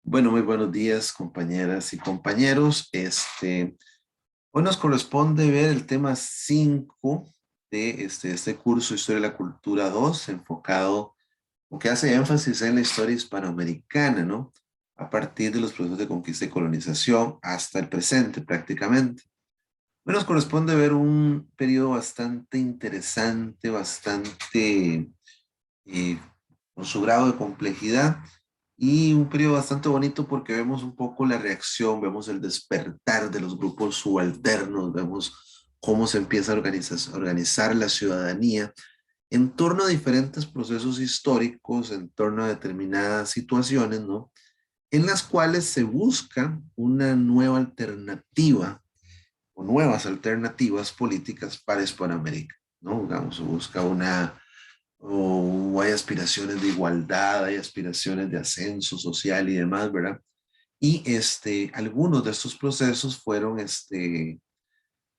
Bueno, muy buenos días, compañeras y compañeros. Hoy nos corresponde ver el tema 5 de este curso Historia de la Cultura 2, enfocado o que hace énfasis en la historia hispanoamericana, ¿no? A partir de los procesos de conquista y colonización hasta el presente, prácticamente. Hoy nos corresponde ver un periodo bastante interesante, bastante eh, con su grado de complejidad y un periodo bastante bonito porque vemos un poco la reacción, vemos el despertar de los grupos subalternos, vemos cómo se empieza a organizar la ciudadanía en torno a diferentes procesos históricos, en torno a determinadas situaciones, ¿no? En las cuales se busca una nueva alternativa o nuevas alternativas políticas para Hispanoamérica, ¿no? Digamos, se busca o hay aspiraciones de igualdad, hay aspiraciones de ascenso social y demás, ¿verdad? Y algunos de estos procesos fueron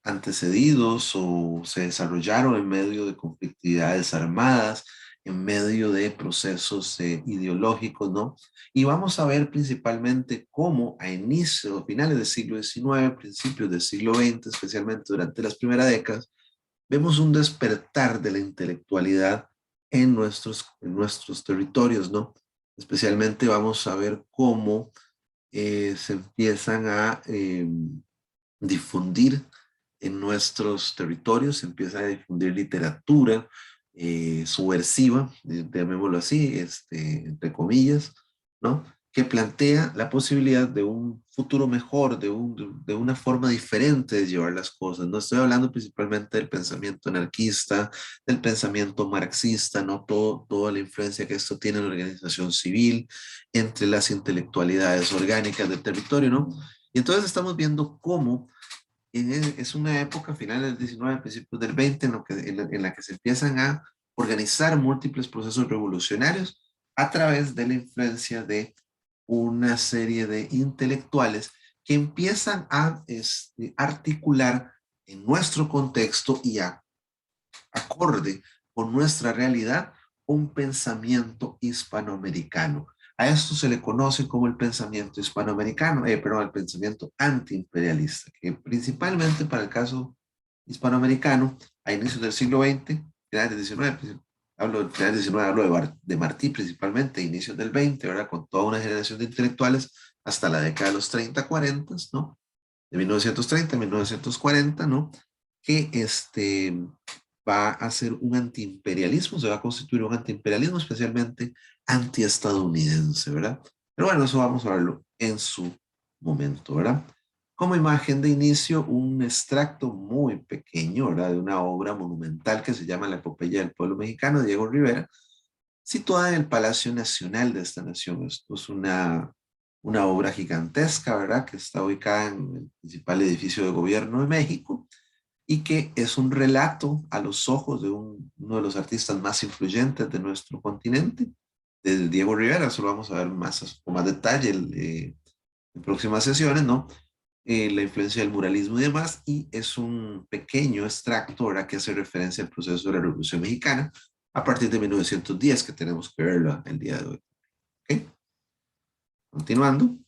antecedidos o se desarrollaron en medio de conflictividades armadas, en medio de procesos ideológicos, ¿no? Y vamos a ver principalmente cómo a inicios o finales del siglo XIX, principios del siglo XX, especialmente durante las primeras décadas, vemos un despertar de la intelectualidad en nuestros territorios, ¿no? Especialmente vamos a ver cómo se empiezan a difundir en nuestros territorios, se empieza a difundir literatura subversiva, llamémoslo así, entre comillas, ¿no? Que plantea la posibilidad de un futuro mejor, de una forma diferente de llevar las cosas. No estoy hablando principalmente del pensamiento anarquista, del pensamiento marxista, ¿no? Toda la influencia que esto tiene en la organización civil, entre las intelectualidades orgánicas del territorio, ¿no? Y entonces estamos viendo cómo es una época final del 19, principios del 20, en la que se empiezan a organizar múltiples procesos revolucionarios a través de la influencia de una serie de intelectuales que empiezan a articular en nuestro contexto y acorde con nuestra realidad un pensamiento hispanoamericano. A esto se le conoce como el pensamiento hispanoamericano, perdón, el pensamiento antiimperialista, que principalmente para el caso hispanoamericano, a inicios del siglo XX, finales del XIX, hablo de finales del XIX, hablo de Martí principalmente, inicios del XX, ¿verdad? Con toda una generación de intelectuales hasta la década de los 30, 40, ¿no? De 1930 a 1940, ¿no? Que va a ser un antiimperialismo, se va a constituir un antiimperialismo especialmente antiestadounidense, ¿verdad? Pero bueno, eso vamos a verlo en su momento, ¿verdad? Como imagen de inicio, un extracto muy pequeño, ¿verdad? De una obra monumental que se llama La Epopeya del Pueblo Mexicano, de Diego Rivera, situada en el Palacio Nacional de esta nación. Esto es una obra gigantesca, ¿verdad? Que está ubicada en el principal edificio de gobierno de México y que es un relato a los ojos de uno de los artistas más influyentes de nuestro continente, de Diego Rivera. Eso lo vamos a ver más, con más detalle en próximas sesiones, ¿no? La influencia del muralismo y demás, y es un pequeño extracto, ¿verdad? Que hace referencia al proceso de la Revolución Mexicana a partir de 1910, que tenemos que verlo el día de hoy. ¿Ok? Continuando.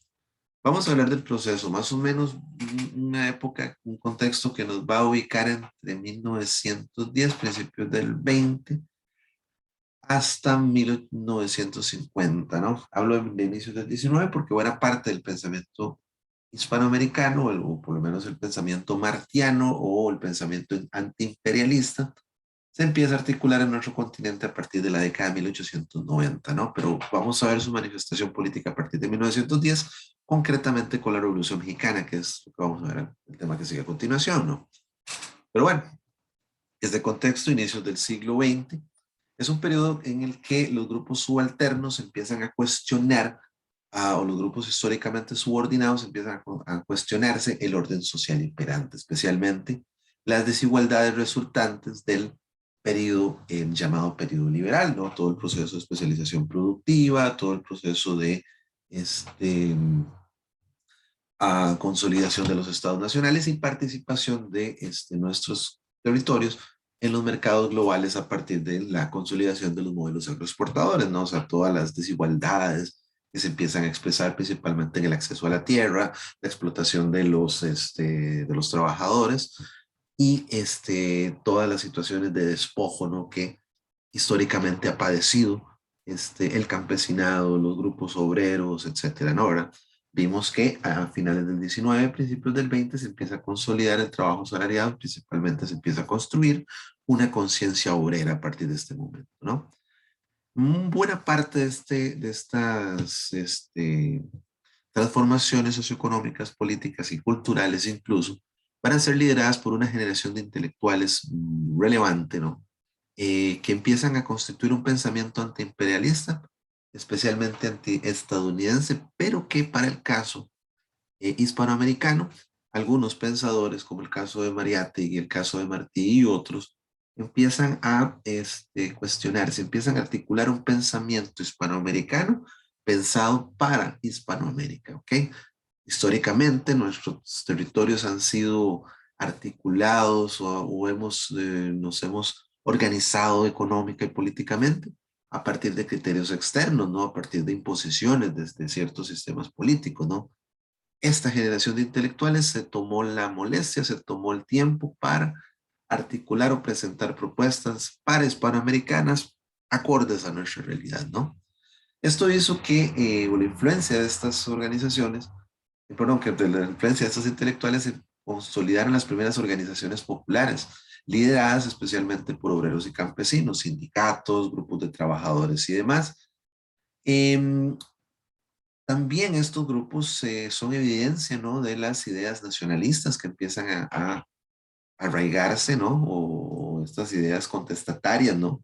Vamos a hablar del proceso, más o menos una época, un contexto que nos va a ubicar entre 1910, principios del 20, hasta 1950, ¿no? Hablo de inicios del 19 porque buena parte del pensamiento hispanoamericano, o por lo menos el pensamiento martiano o el pensamiento antiimperialista, se empieza a articular en nuestro continente a partir de la década de 1890, ¿no? Pero vamos a ver su manifestación política a partir de 1910, concretamente con la Revolución Mexicana, que es lo que vamos a ver, el tema que sigue a continuación, ¿no? Pero bueno, este contexto, inicios del siglo XX, es un periodo en el que los grupos subalternos empiezan a cuestionar, o los grupos históricamente subordinados empiezan a cuestionarse el orden social imperante, especialmente las desigualdades resultantes del periodo llamado periodo liberal, ¿no? Todo el proceso de especialización productiva, todo el proceso de este, consolidación de los estados nacionales y participación de nuestros territorios en los mercados globales a partir de la consolidación de los modelos agroexportadores, ¿no? O sea, todas las desigualdades que se empiezan a expresar principalmente en el acceso a la tierra, la explotación de los trabajadores y todas las situaciones de despojo, ¿no? Que históricamente ha padecido el campesinado, los grupos obreros, etcétera, ¿no? Ahora vimos que a finales del 19, principios del 20, se empieza a consolidar el trabajo asalariado, principalmente se empieza a construir una conciencia obrera a partir de este momento, ¿no? Buena parte de estas transformaciones socioeconómicas, políticas y culturales incluso, van a ser lideradas por una generación de intelectuales relevante, ¿no? Que empiezan a constituir un pensamiento antiimperialista, especialmente antiestadounidense, pero que para el caso hispanoamericano, algunos pensadores, como el caso de Mariátegui y el caso de Martí y otros, empiezan a cuestionarse, empiezan a articular un pensamiento hispanoamericano pensado para Hispanoamérica, ¿ok? Históricamente nuestros territorios han sido articulados nos hemos organizado económica y políticamente a partir de criterios externos, ¿no? A partir de imposiciones desde ciertos sistemas políticos, ¿no? Esta generación de intelectuales se tomó la molestia, se tomó el tiempo para articular o presentar propuestas para hispanoamericanas acordes a nuestra realidad, ¿no? Esto hizo que, o la influencia de estas organizaciones, perdón, que de la influencia de estos intelectuales se consolidaron las primeras organizaciones populares, lideradas especialmente por obreros y campesinos, sindicatos, grupos de trabajadores y demás. Em, También estos grupos son evidencia, ¿no? De las ideas nacionalistas que empiezan a arraigarse, ¿no? O estas ideas contestatarias, ¿no?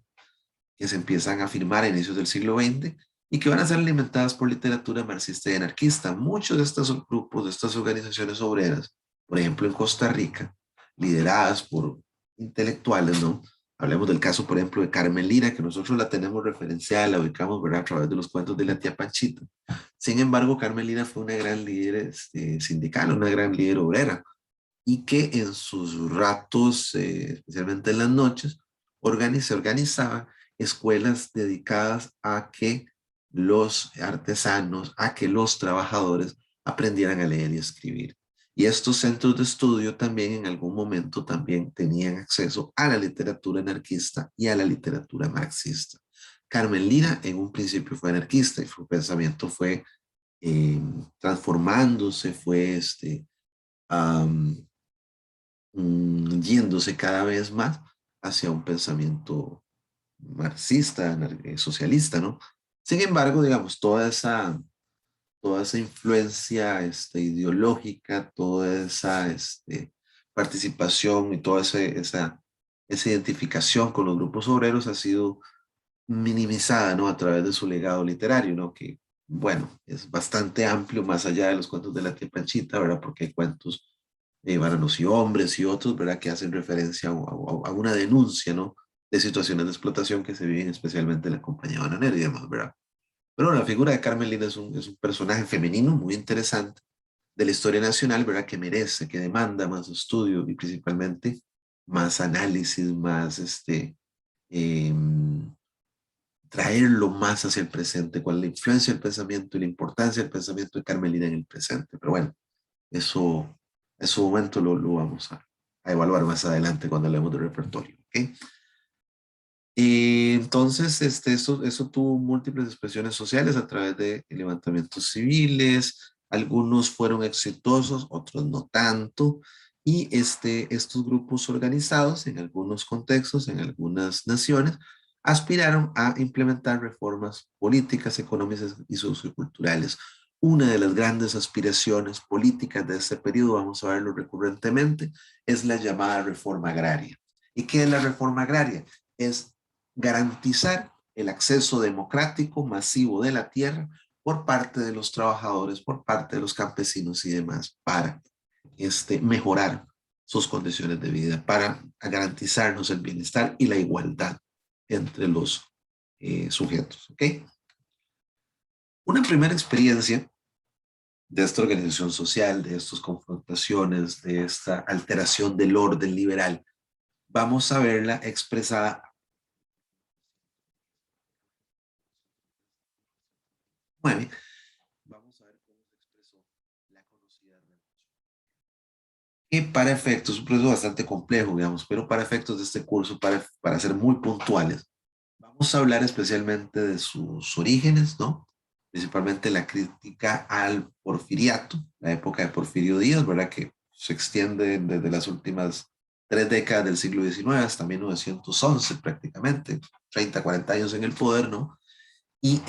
Que se empiezan a afirmar a inicios del siglo XX y que van a ser alimentadas por literatura marxista y anarquista. Muchos de estos grupos, de estas organizaciones obreras, por ejemplo en Costa Rica, lideradas por intelectuales, ¿no? Hablemos del caso, por ejemplo, de Carmen Lira, que nosotros la tenemos referenciada, la ubicamos, ¿verdad? A través de los cuentos de la tía Panchita. Sin embargo, Carmen Lira fue una gran líder sindical, una gran líder obrera, y que en sus ratos, especialmente en las noches, se organizaba escuelas dedicadas a que los artesanos, a que los trabajadores aprendieran a leer y escribir. Y estos centros de estudio también en algún momento también tenían acceso a la literatura anarquista y a la literatura marxista. Carmen Lira en un principio fue anarquista y su pensamiento fue transformándose, fue um, yéndose cada vez más hacia un pensamiento marxista, socialista, ¿no? Sin embargo, digamos, toda esa influencia ideológica, toda esa participación y toda esa identificación con los grupos obreros ha sido minimizada, ¿no? A través de su legado literario, ¿no? Que, bueno, es bastante amplio, más allá de los cuentos de la tía Panchita, ¿verdad? Porque hay cuentos de Varanos y Hombres y otros, ¿verdad? Que hacen referencia a una denuncia, ¿no? De situaciones de explotación que se viven especialmente en la compañía bananera y demás, ¿verdad? Pero la figura de Carmen Lina es un personaje femenino muy interesante de la historia nacional, ¿verdad? Que merece, que demanda más estudio y principalmente más análisis, más eh, traerlo más hacia el presente, cuál es la influencia del pensamiento y la importancia del pensamiento de Carmelina en el presente. Pero bueno, eso en su momento lo vamos a evaluar más adelante cuando hablemos de repertorio. ¿Okay? Y entonces, eso tuvo múltiples expresiones sociales a través de levantamientos civiles, algunos fueron exitosos, otros no tanto, y estos grupos organizados en algunos contextos, en algunas naciones, aspiraron a implementar reformas políticas, económicas y socioculturales. Una de las grandes aspiraciones políticas de este periodo, vamos a verlo recurrentemente, es la llamada reforma agraria. ¿Y qué es la reforma agraria? Es garantizar el acceso democrático masivo de la tierra por parte de los trabajadores, por parte de los campesinos y demás, para mejorar sus condiciones de vida, para garantizarnos el bienestar y la igualdad entre los sujetos. ¿Okay? Una primera experiencia de esta organización social, de estas confrontaciones, de esta alteración del orden liberal, vamos a verla expresada. Bueno, la conocida revolución. Y para efectos, es un proceso bastante complejo, digamos, pero para efectos de este curso, para ser muy puntuales, vamos a hablar especialmente de sus orígenes, ¿no? Principalmente la crítica al porfiriato, la época de Porfirio Díaz, ¿verdad? Que se extiende desde las últimas 3 décadas del siglo XIX hasta 1911 prácticamente, 30, 40 años en el poder, ¿no? Y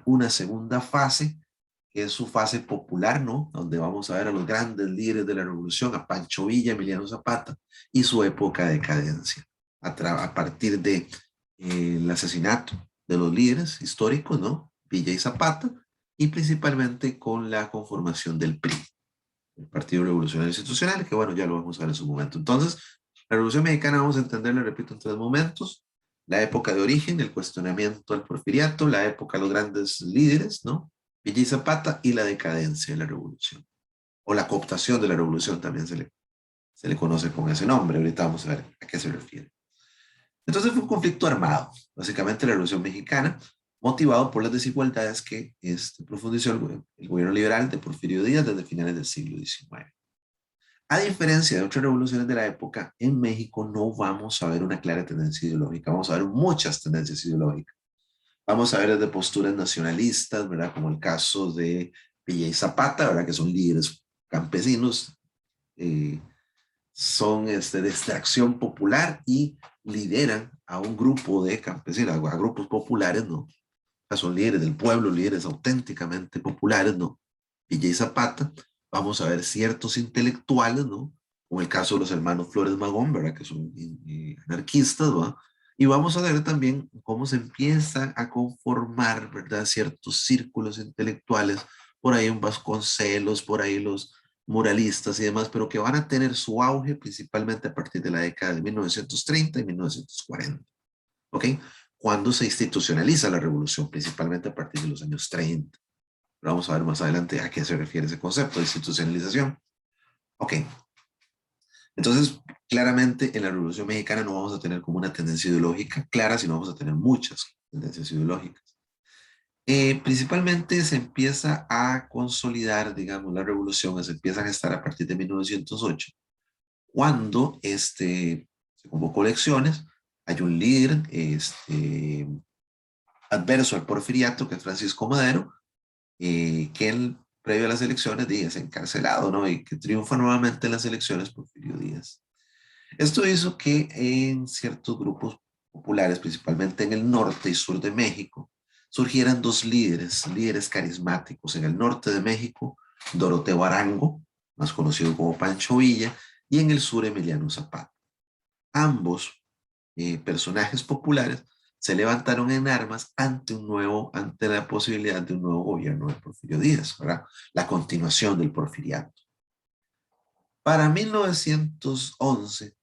una segunda fase, que es su fase popular, ¿no? Donde vamos a ver a los grandes líderes de la revolución, a Pancho Villa, Emiliano Zapata, y su época de decadencia, a partir de el asesinato de los líderes históricos, ¿no? Villa y Zapata, y principalmente con la conformación del PRI, el Partido Revolucionario Institucional, que bueno, ya lo vamos a ver en su momento. Entonces, la Revolución Mexicana vamos a entenderla, repito, en 3 momentos: la época de origen, el cuestionamiento al porfiriato, la época de los grandes líderes, ¿no? Villa y Zapata, y la decadencia de la revolución, o la cooptación de la revolución también se le conoce con ese nombre. Ahorita vamos a ver a qué se refiere. Entonces fue un conflicto armado, básicamente la Revolución Mexicana, motivado por las desigualdades que profundizó el gobierno liberal de Porfirio Díaz desde finales del siglo XIX. A diferencia de otras revoluciones de la época, en México no vamos a ver una clara tendencia ideológica, vamos a ver muchas tendencias ideológicas. Vamos a ver desde posturas nacionalistas, ¿verdad? Como el caso de Villa y Zapata, ¿verdad? Que son líderes campesinos, eh, son de extracción popular y lideran a un grupo de campesinos, a grupos populares, ¿no? O sea, son líderes del pueblo, líderes auténticamente populares, ¿no? Villa y Zapata. Vamos a ver ciertos intelectuales, ¿no? Como el caso de los hermanos Flores Magón, ¿verdad? Que son anarquistas, ¿verdad? Y vamos a ver también cómo se empiezan a conformar, ¿verdad? Ciertos círculos intelectuales, por ahí un Vasconcelos, por ahí los muralistas y demás, pero que van a tener su auge principalmente a partir de la década de 1930 y 1940, ¿ok? Cuando se institucionaliza la revolución, principalmente a partir de los años 30. Pero vamos a ver más adelante a qué se refiere ese concepto de institucionalización. Ok, entonces claramente en la Revolución Mexicana no vamos a tener como una tendencia ideológica clara, sino vamos a tener muchas tendencias ideológicas. Principalmente se empieza a consolidar, digamos, la revolución, se empieza a gestar a partir de 1908, cuando se convocó elecciones, hay un líder adverso al porfiriato, que es Francisco Madero, que él, previo a las elecciones, es encarcelado, ¿no? Y que triunfa nuevamente en las elecciones Porfirio Díaz. Esto hizo que en ciertos grupos populares, principalmente en el norte y sur de México, surgieran dos líderes carismáticos. En el norte de México, Doroteo Arango, más conocido como Pancho Villa, y en el sur, Emiliano Zapata. Ambos personajes populares se levantaron en armas ante la posibilidad de un nuevo gobierno de Porfirio Díaz, ¿verdad? La continuación del porfiriato. Para 1911,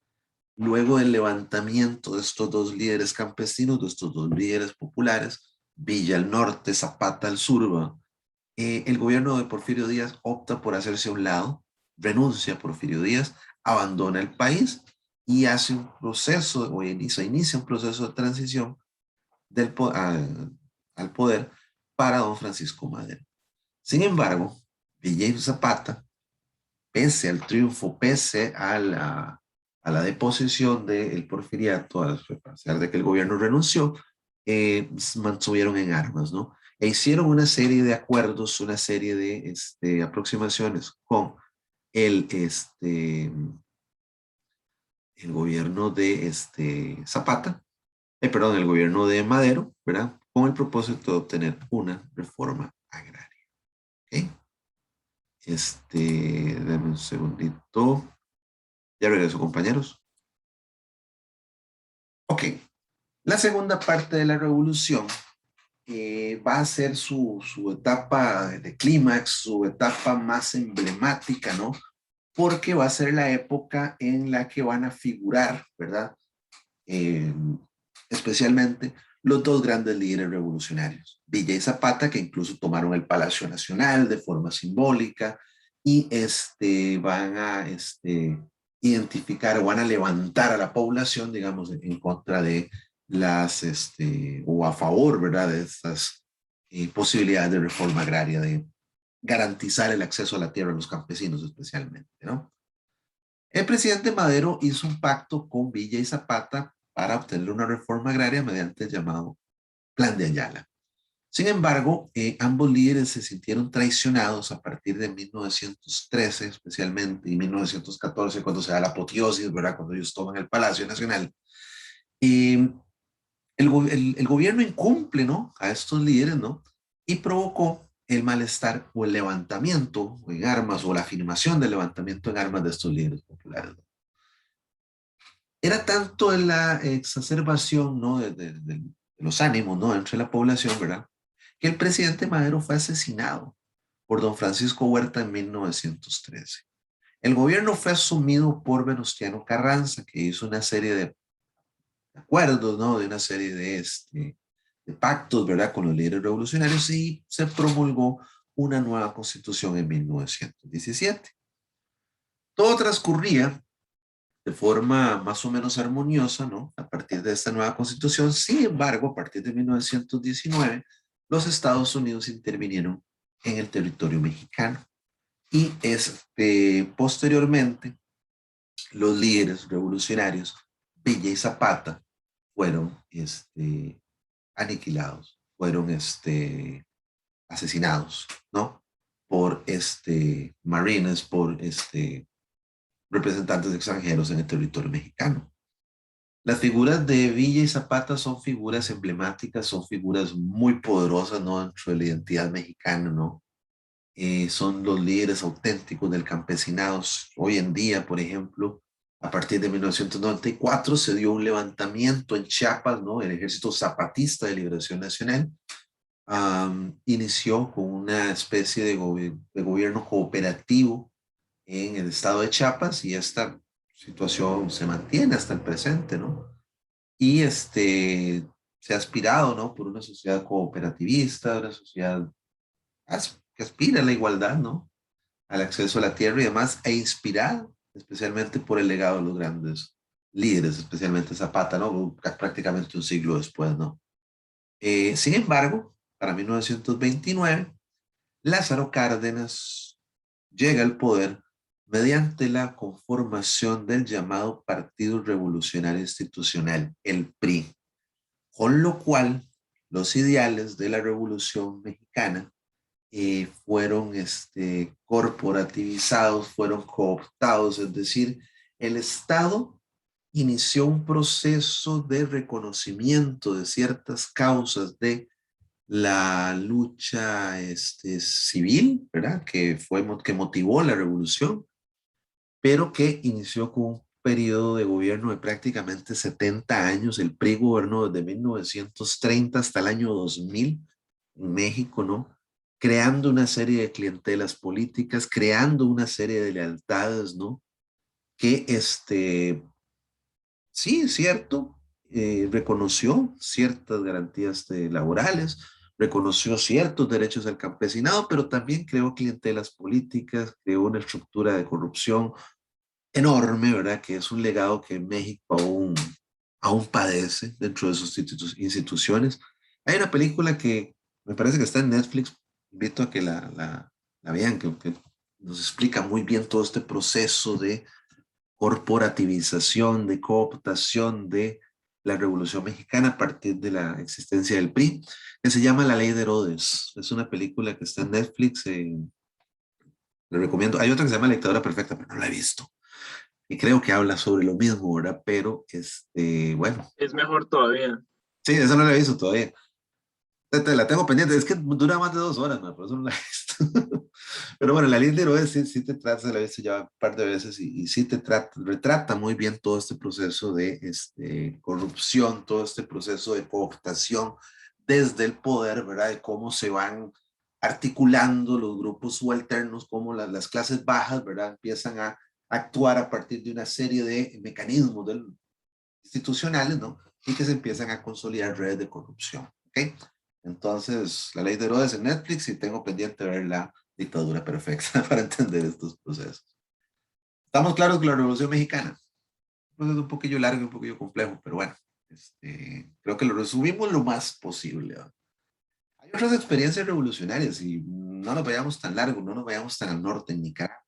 luego del levantamiento de estos dos líderes campesinos, de estos dos líderes populares, Villa al norte, Zapata al sur, ¿verdad? El gobierno de Porfirio Díaz opta por hacerse a un lado, renuncia a Porfirio Díaz, abandona el país y hace un proceso, o inicia un proceso de transición al poder para don Francisco Madero. Sin embargo, Villa y Zapata, pese al triunfo, pese a la deposición del porfiriato, a pesar de que el gobierno renunció, mantuvieron en armas, ¿no? E hicieron una serie de acuerdos, una serie de aproximaciones con el, este, el gobierno de Zapata, perdón, el gobierno de Madero, ¿verdad? Con el propósito de obtener una reforma agraria. ¿Ok? Dame un segundito. Ya regreso, compañeros. Ok. La segunda parte de la revolución va a ser su etapa de clímax, su etapa más emblemática, ¿no? Porque va a ser la época en la que van a figurar, ¿verdad? Eh, Especialmente los dos grandes líderes revolucionarios, Villa y Zapata, que incluso tomaron el Palacio Nacional de forma simbólica y van a identificar o van a levantar a la población, digamos, en contra de o a favor, ¿verdad?, de estas posibilidades de reforma agraria garantizar el acceso a la tierra a los campesinos especialmente, ¿no? El presidente Madero hizo un pacto con Villa y Zapata para obtener una reforma agraria mediante el llamado Plan de Ayala. Sin embargo, ambos líderes se sintieron traicionados a partir de 1913, especialmente, y 1914, cuando se da la apoteosis, ¿verdad? Cuando ellos toman el Palacio Nacional. Eh, el gobierno incumple, ¿no? A estos líderes, ¿no? Y provocó el malestar o el levantamiento en armas o la afirmación del levantamiento en armas de estos líderes populares, ¿no? Era tanto la exacerbación, ¿no? De los ánimos, ¿no? Entre la población, ¿verdad? Que el presidente Madero fue asesinado por don Francisco Huerta en 1913. El gobierno fue asumido por Venustiano Carranza, que hizo una serie de acuerdos, ¿no? De una serie de pactos, ¿verdad? Con los líderes revolucionarios y se promulgó una nueva constitución en 1917. Todo transcurría de forma más o menos armoniosa, ¿no? A partir de esta nueva constitución. Sin embargo, a partir de 1919, los Estados Unidos intervinieron en el territorio mexicano y posteriormente los líderes revolucionarios, Villa y Zapata, fueron aniquilados, fueron asesinados, ¿no? Por marines, por representantes extranjeros en el territorio mexicano. Las figuras de Villa y Zapata son figuras emblemáticas, son figuras muy poderosas, ¿no? Dentro de la identidad mexicana, ¿no? Son los líderes auténticos del campesinado. Hoy en día, por ejemplo, a partir de 1994 se dio un levantamiento en Chiapas, ¿no? El Ejército Zapatista de Liberación Nacional inició con una especie de gobierno cooperativo en el estado de Chiapas y esta situación se mantiene hasta el presente, ¿no? Y se ha aspirado, ¿no? Por una sociedad cooperativista, una sociedad que aspira a la igualdad, ¿no? Al acceso a la tierra y demás, e inspirado especialmente por el legado de los grandes líderes, especialmente Zapata, ¿no? Prácticamente un siglo después, ¿no? Sin embargo, para 1929, Lázaro Cárdenas llega al poder mediante la conformación del llamado Partido Revolucionario Institucional, el PRI, con lo cual los ideales de la Revolución Mexicana fueron corporativizados, fueron cooptados, es decir, el Estado inició un proceso de reconocimiento de ciertas causas de la lucha civil, ¿verdad? Que motivó la revolución, pero que inició con un periodo de gobierno de prácticamente 70 años. El PRI gobernó desde 1930 hasta el año 2000 en México, ¿no? Creando una serie de clientelas políticas, creando una serie de lealtades, ¿no? Que sí, es cierto, reconoció ciertas garantías laborales, reconoció ciertos derechos del campesinado, pero también creó clientelas políticas, creó una estructura de corrupción enorme, ¿verdad? Que es un legado que México aún padece dentro de sus instituciones. Hay una película que me parece que está en Netflix, invito a que la vean, que nos explica muy bien todo este proceso de corporativización, de cooptación de la Revolución Mexicana a partir de la existencia del PRI, que se llama La Ley de Herodes. Es una película que está en Netflix, le recomiendo. Hay otra que se llama La Dictadura Perfecta, pero no la he visto. Y creo que habla sobre lo mismo, ¿verdad? Pero, bueno. Es mejor todavía. Sí, esa no la he visto todavía. La tengo pendiente, es que dura más de 2 horas, ¿no? Por eso no la he visto. Pero bueno, la ley de héroes sí te trata, se la he visto ya un par de veces y sí retrata muy bien todo este proceso de corrupción, todo este proceso de cooptación desde el poder, ¿verdad? De cómo se van articulando los grupos subalternos, cómo las clases bajas, ¿verdad? Empiezan a actuar a partir de una serie de mecanismos institucionales, ¿no? Y que se empiezan a consolidar redes de corrupción, ¿ok? Entonces, la ley de Herodes en Netflix y tengo pendiente ver la dictadura perfecta para entender estos procesos. Estamos claros con la Revolución Mexicana. Un proceso un poquillo largo y un poquillo complejo, pero bueno, creo que lo resumimos lo más posible, ¿no? Hay otras experiencias revolucionarias y no nos vayamos tan largo, no nos vayamos tan al norte, en Nicaragua.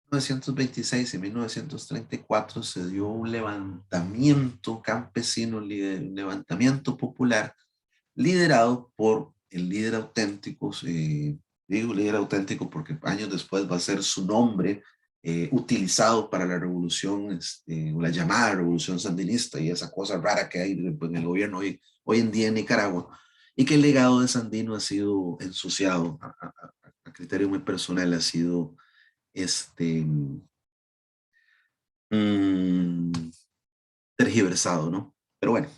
En 1926 y 1934 se dio un levantamiento campesino, un levantamiento popular liderado por el líder auténtico, digo líder auténtico porque años después va a ser su nombre utilizado para la revolución, o la llamada revolución sandinista y esa cosa rara que hay en el gobierno hoy en día en Nicaragua, y que el legado de Sandino ha sido ensuciado, a criterio muy personal, ha sido este, mm, tergiversado, ¿no? Pero bueno,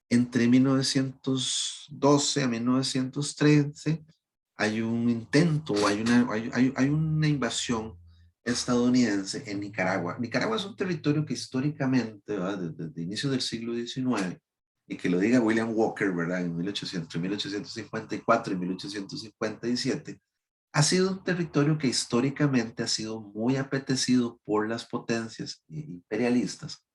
entre 1912 a 1913 hay un intento, hay una invasión estadounidense en Nicaragua. Nicaragua es un territorio que históricamente, ¿verdad? Desde inicios del siglo XIX, y que lo diga William Walker, ¿verdad? En 1854 y 1857, ha sido un territorio que históricamente ha sido muy apetecido por las potencias imperialistas,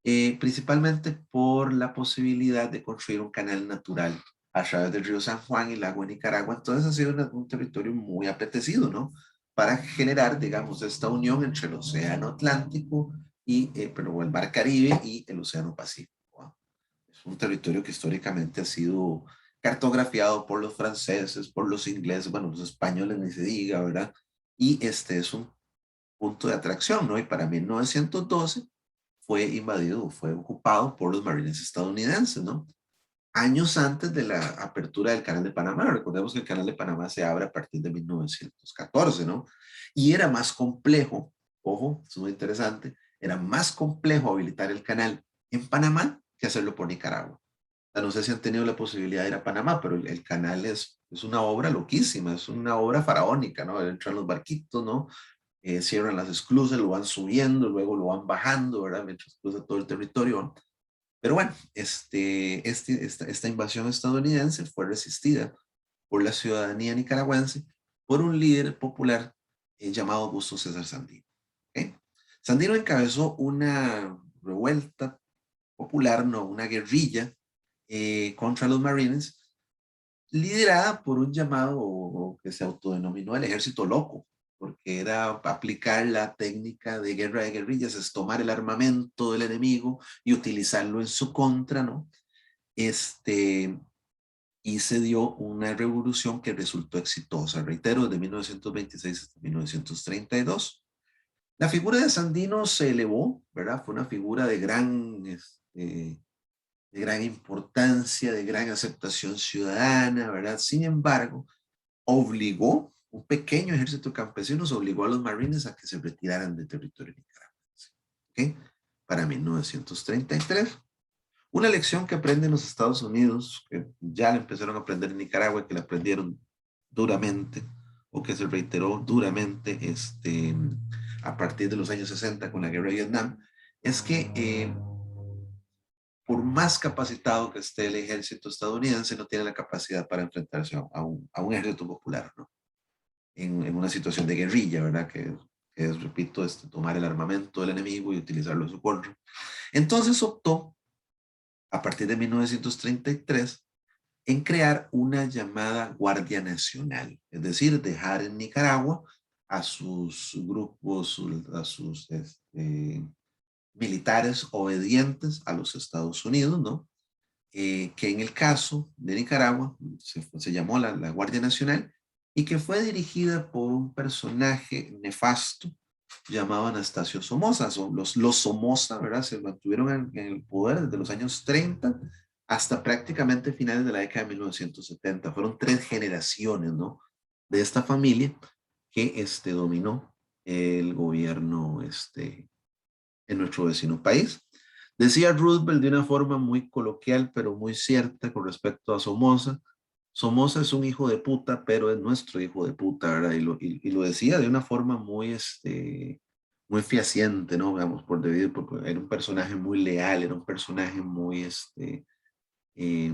principalmente por la posibilidad de construir un canal natural a través del río San Juan y lago de Nicaragua. Entonces ha sido un territorio muy apetecido, ¿no? Para generar, digamos, esta unión entre el Océano Atlántico y, pero el Mar Caribe y el Océano Pacífico, ¿no? Es un territorio que históricamente ha sido cartografiado por los franceses, por los ingleses, bueno, los españoles ni se diga, ¿verdad? Y este es un punto de atracción, ¿no? Y para 1912 fue invadido, fue ocupado por los marines estadounidenses, ¿no? Años antes de la apertura del Canal de Panamá. Recordemos que el Canal de Panamá se abre a partir de 1914, ¿no? Y era más complejo, ojo, es muy interesante, era más complejo habilitar el canal en Panamá que hacerlo por Nicaragua. O sea, no sé si han tenido la posibilidad de ir a Panamá, pero el canal es una obra loquísima, es una obra faraónica, ¿no? Entran los barquitos, ¿no? Cierran las esclusas, lo van subiendo, luego lo van bajando, ¿verdad? Mientras cruza todo el territorio. Pero bueno, esta invasión estadounidense fue resistida por la ciudadanía nicaragüense por un líder popular llamado Augusto César Sandino. ¿Okay? Sandino encabezó una revuelta popular, no, una guerrilla contra los marines, liderada por un llamado o que se autodenominó el ejército loco, porque era aplicar la técnica de guerra de guerrillas, es tomar el armamento del enemigo y utilizarlo en su contra, ¿no? Este, y se dio una revolución que resultó exitosa, reitero, desde 1926 hasta 1932. La figura de Sandino se elevó, ¿verdad? Fue una figura de gran importancia, de gran aceptación ciudadana, ¿verdad? Sin embargo, obligó, un pequeño ejército de campesinos obligó a los marines a que se retiraran del territorio nicaragüense. ¿Okay? Para 1933. Una lección que aprenden los Estados Unidos, que ya la empezaron a aprender en Nicaragua, que la aprendieron duramente, o que se reiteró duramente a partir de los años 60 con la guerra de Vietnam, es que por más capacitado que esté el ejército estadounidense, no tiene la capacidad para enfrentarse a un ejército popular, ¿no? En una situación de guerrilla, ¿verdad? Que es, repito, tomar el armamento del enemigo y utilizarlo en su contra. Entonces optó, a partir de 1933, en crear una llamada Guardia Nacional, es decir, dejar en Nicaragua a sus grupos, a sus militares obedientes a los Estados Unidos, ¿no? Que en el caso de Nicaragua se llamó la Guardia Nacional y que fue dirigida por un personaje nefasto llamado Anastasio Somoza. Los Somoza, ¿verdad? Se mantuvieron en el poder desde los años 30 hasta prácticamente finales de la década de 1970. Fueron 3 generaciones, ¿no? De esta familia que dominó el gobierno en nuestro vecino país. Decía Roosevelt de una forma muy coloquial, pero muy cierta con respecto a Somoza. Somoza es un hijo de puta, pero es nuestro hijo de puta, ¿verdad? Y lo decía de una forma muy, muy fehaciente, ¿no? Digamos, porque era un personaje muy leal, era un personaje muy, eh,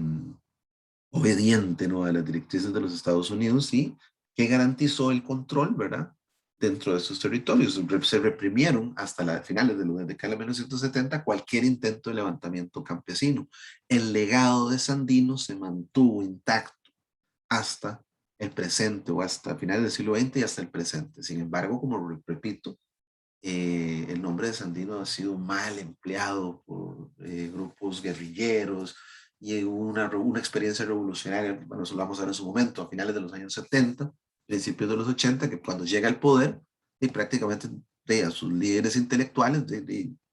obediente, ¿no? A las directrices de los Estados Unidos y que garantizó el control, ¿verdad? Dentro de sus territorios. Se reprimieron hasta finales de la década de 1970 cualquier intento de levantamiento campesino. El legado de Sandino se mantuvo intacto hasta el presente o hasta finales del siglo XX y hasta el presente. Sin embargo, como repito, el nombre de Sandino ha sido mal empleado por grupos guerrilleros y hubo una experiencia revolucionaria, bueno, eso lo vamos a ver en su momento, a finales de los años 70, principios de los 80, que cuando llega al poder, y prácticamente a sus líderes intelectuales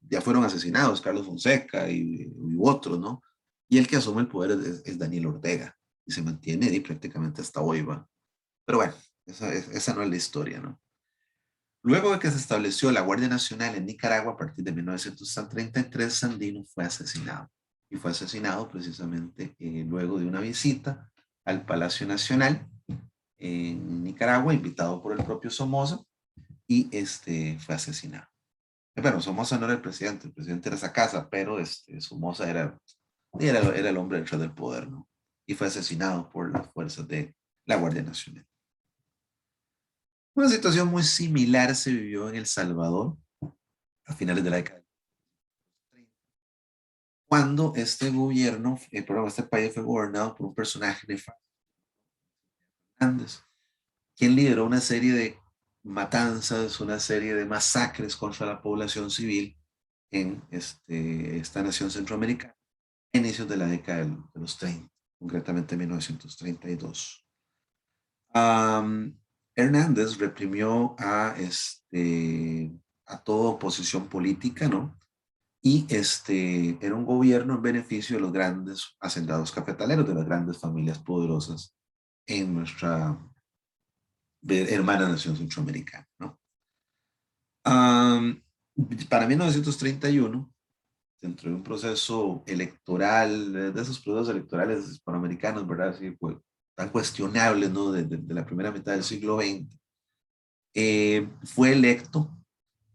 ya fueron asesinados, Carlos Fonseca y otros, ¿no? Y el que asume el poder es Daniel Ortega, y se mantiene y prácticamente hasta hoy va. Pero bueno, esa no es la historia, ¿no? Luego de que se estableció la Guardia Nacional en Nicaragua a partir de 1933, Sandino fue asesinado. Y fue asesinado precisamente luego de una visita al Palacio Nacional en Nicaragua, invitado por el propio Somoza, y fue asesinado. Bueno, Somoza no era el presidente era esa casa, pero Somoza era el hombre detrás del poder, ¿no? Y fue asesinado por las fuerzas de la Guardia Nacional. Una situación muy similar se vivió en El Salvador a finales de la década de 30, cuando este gobierno, este país fue gobernado por un personaje nefasto, Hernández, quien lideró una serie de matanzas, una serie de masacres contra la población civil en esta nación centroamericana a inicios de la década de los 30, concretamente 1932. Um, Hernández reprimió a toda oposición política, ¿no? Y era un gobierno en beneficio de los grandes hacendados cafetaleros, de las grandes familias poderosas en nuestra hermana nación centroamericana, ¿no? Um, para 1931, dentro de un proceso electoral, de esos procesos electorales hispanoamericanos, ¿verdad? Así, pues, tan cuestionables, ¿no? De la primera mitad del siglo XX, fue electo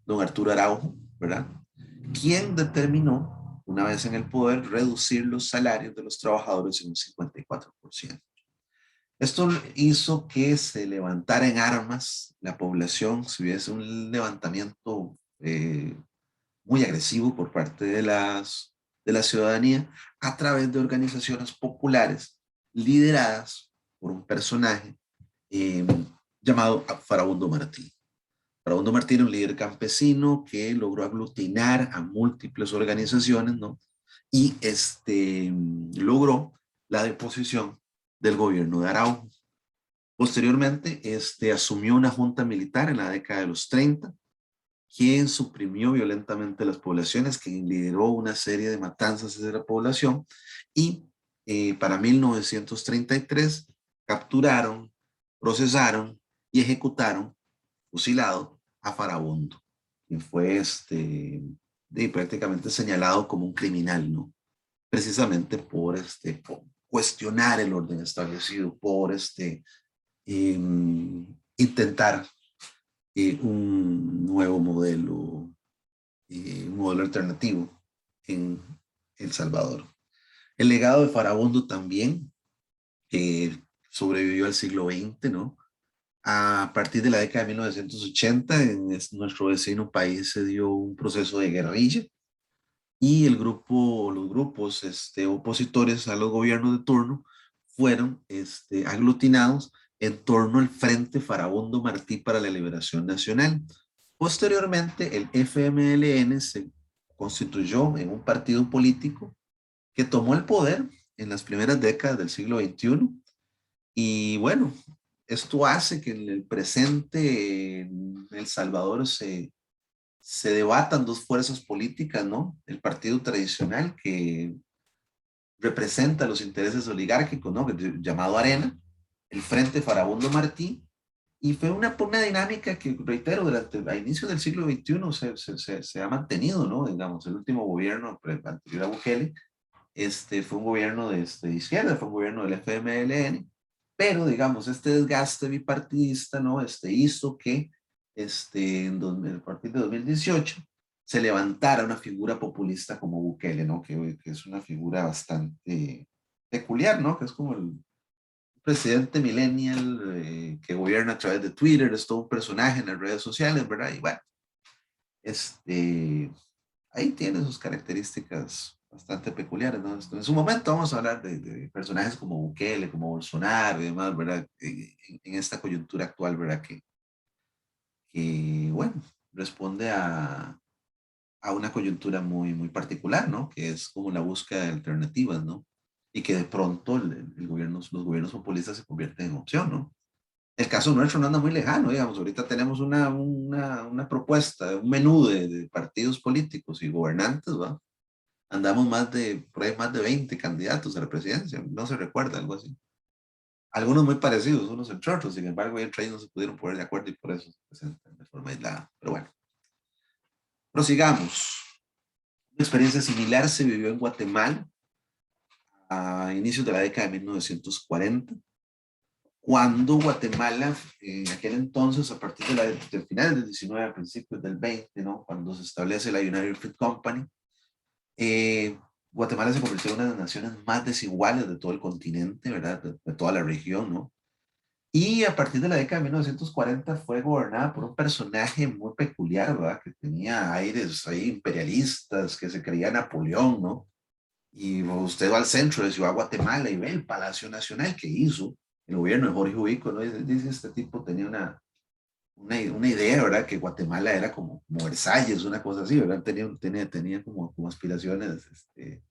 don Arturo Araujo, ¿verdad? Quien determinó, una vez en el poder, reducir los salarios de los trabajadores en un 54%. Esto hizo que se levantara en armas la población, si hubiese un levantamiento muy agresivo por parte de la ciudadanía a través de organizaciones populares lideradas por un personaje eh, llamado Farabundo Martí. Farabundo Martí era un líder campesino que logró aglutinar a múltiples organizaciones, ¿no? Y logró la deposición del gobierno de Araujo. Posteriormente, asumió una junta militar en la década de los 30, quien suprimió violentamente las poblaciones, quien lideró una serie de matanzas de la población y para 1933 capturaron, procesaron y ejecutaron, fusilado a Farabundo, quien fue prácticamente señalado como un criminal, ¿no? Precisamente por cuestionar el orden establecido, por intentar un nuevo modelo, un modelo alternativo en El Salvador. El legado de Farabundo también sobrevivió al siglo XX, ¿no? A partir de la década de 1980, en nuestro vecino país se dio un proceso de guerrilla y los grupos opositores a los gobiernos de turno fueron aglutinados en torno al Frente Farabundo Martí para la Liberación Nacional. Posteriormente, el FMLN se constituyó en un partido político que tomó el poder en las primeras décadas del siglo XXI. Y bueno, esto hace que en el presente en El Salvador se debatan dos fuerzas políticas, ¿no? El partido tradicional que representa los intereses oligárquicos, ¿no? Llamado Arena, el Frente Farabundo Martí, y fue una dinámica que, reitero, a inicios del siglo XXI se ha mantenido, ¿no? Digamos, el último gobierno anterior a Bukele, fue un gobierno de izquierda, fue un gobierno del FMLN, pero digamos, este desgaste bipartidista, ¿no? Hizo que a partir de 2018 se levantara una figura populista como Bukele, ¿no? Que es una figura bastante peculiar, ¿no? Que es como el presidente millennial que gobierna a través de Twitter, es todo un personaje en las redes sociales, ¿verdad? Y bueno, ahí tiene sus características bastante peculiares, ¿no? En su momento vamos a hablar de personajes como Bukele, como Bolsonaro y demás, ¿verdad? En esta coyuntura actual, ¿verdad? Que bueno, responde a una coyuntura muy, muy particular, ¿no? Que es como la búsqueda de alternativas, ¿no? Y que de pronto el gobierno, los gobiernos populistas se convierten en opción, ¿no? El caso nuestro no anda muy lejano, digamos, ahorita tenemos una propuesta, un menú de partidos políticos y gobernantes, ¿va? Andamos por ahí más de 20 candidatos a la presidencia, no se recuerda, algo así. Algunos muy parecidos unos entre otros, sin embargo, entre ellos no se pudieron poner de acuerdo y por eso se presentan de forma aislada. Pero bueno, prosigamos. Una experiencia similar se vivió en Guatemala a inicios de la década de 1940, cuando Guatemala, en aquel entonces, a partir del final del 19, a principios del 20, ¿no? Cuando se establece la United Fruit Company, eh, Guatemala se convirtió en una de las naciones más desiguales de todo el continente, ¿verdad? De toda la región, ¿no? Y a partir de la década de 1940 fue gobernada por un personaje muy peculiar, ¿verdad? Que tenía aires ahí imperialistas, que se creía Napoleón, ¿no? Y usted va al centro de Ciudad Guatemala y ve el Palacio Nacional que hizo el gobierno de Jorge Ubico, ¿no? Dice este tipo tenía una idea, ¿verdad? Que Guatemala era como Versalles, una cosa así, ¿verdad? Tenía como aspiraciones, eh,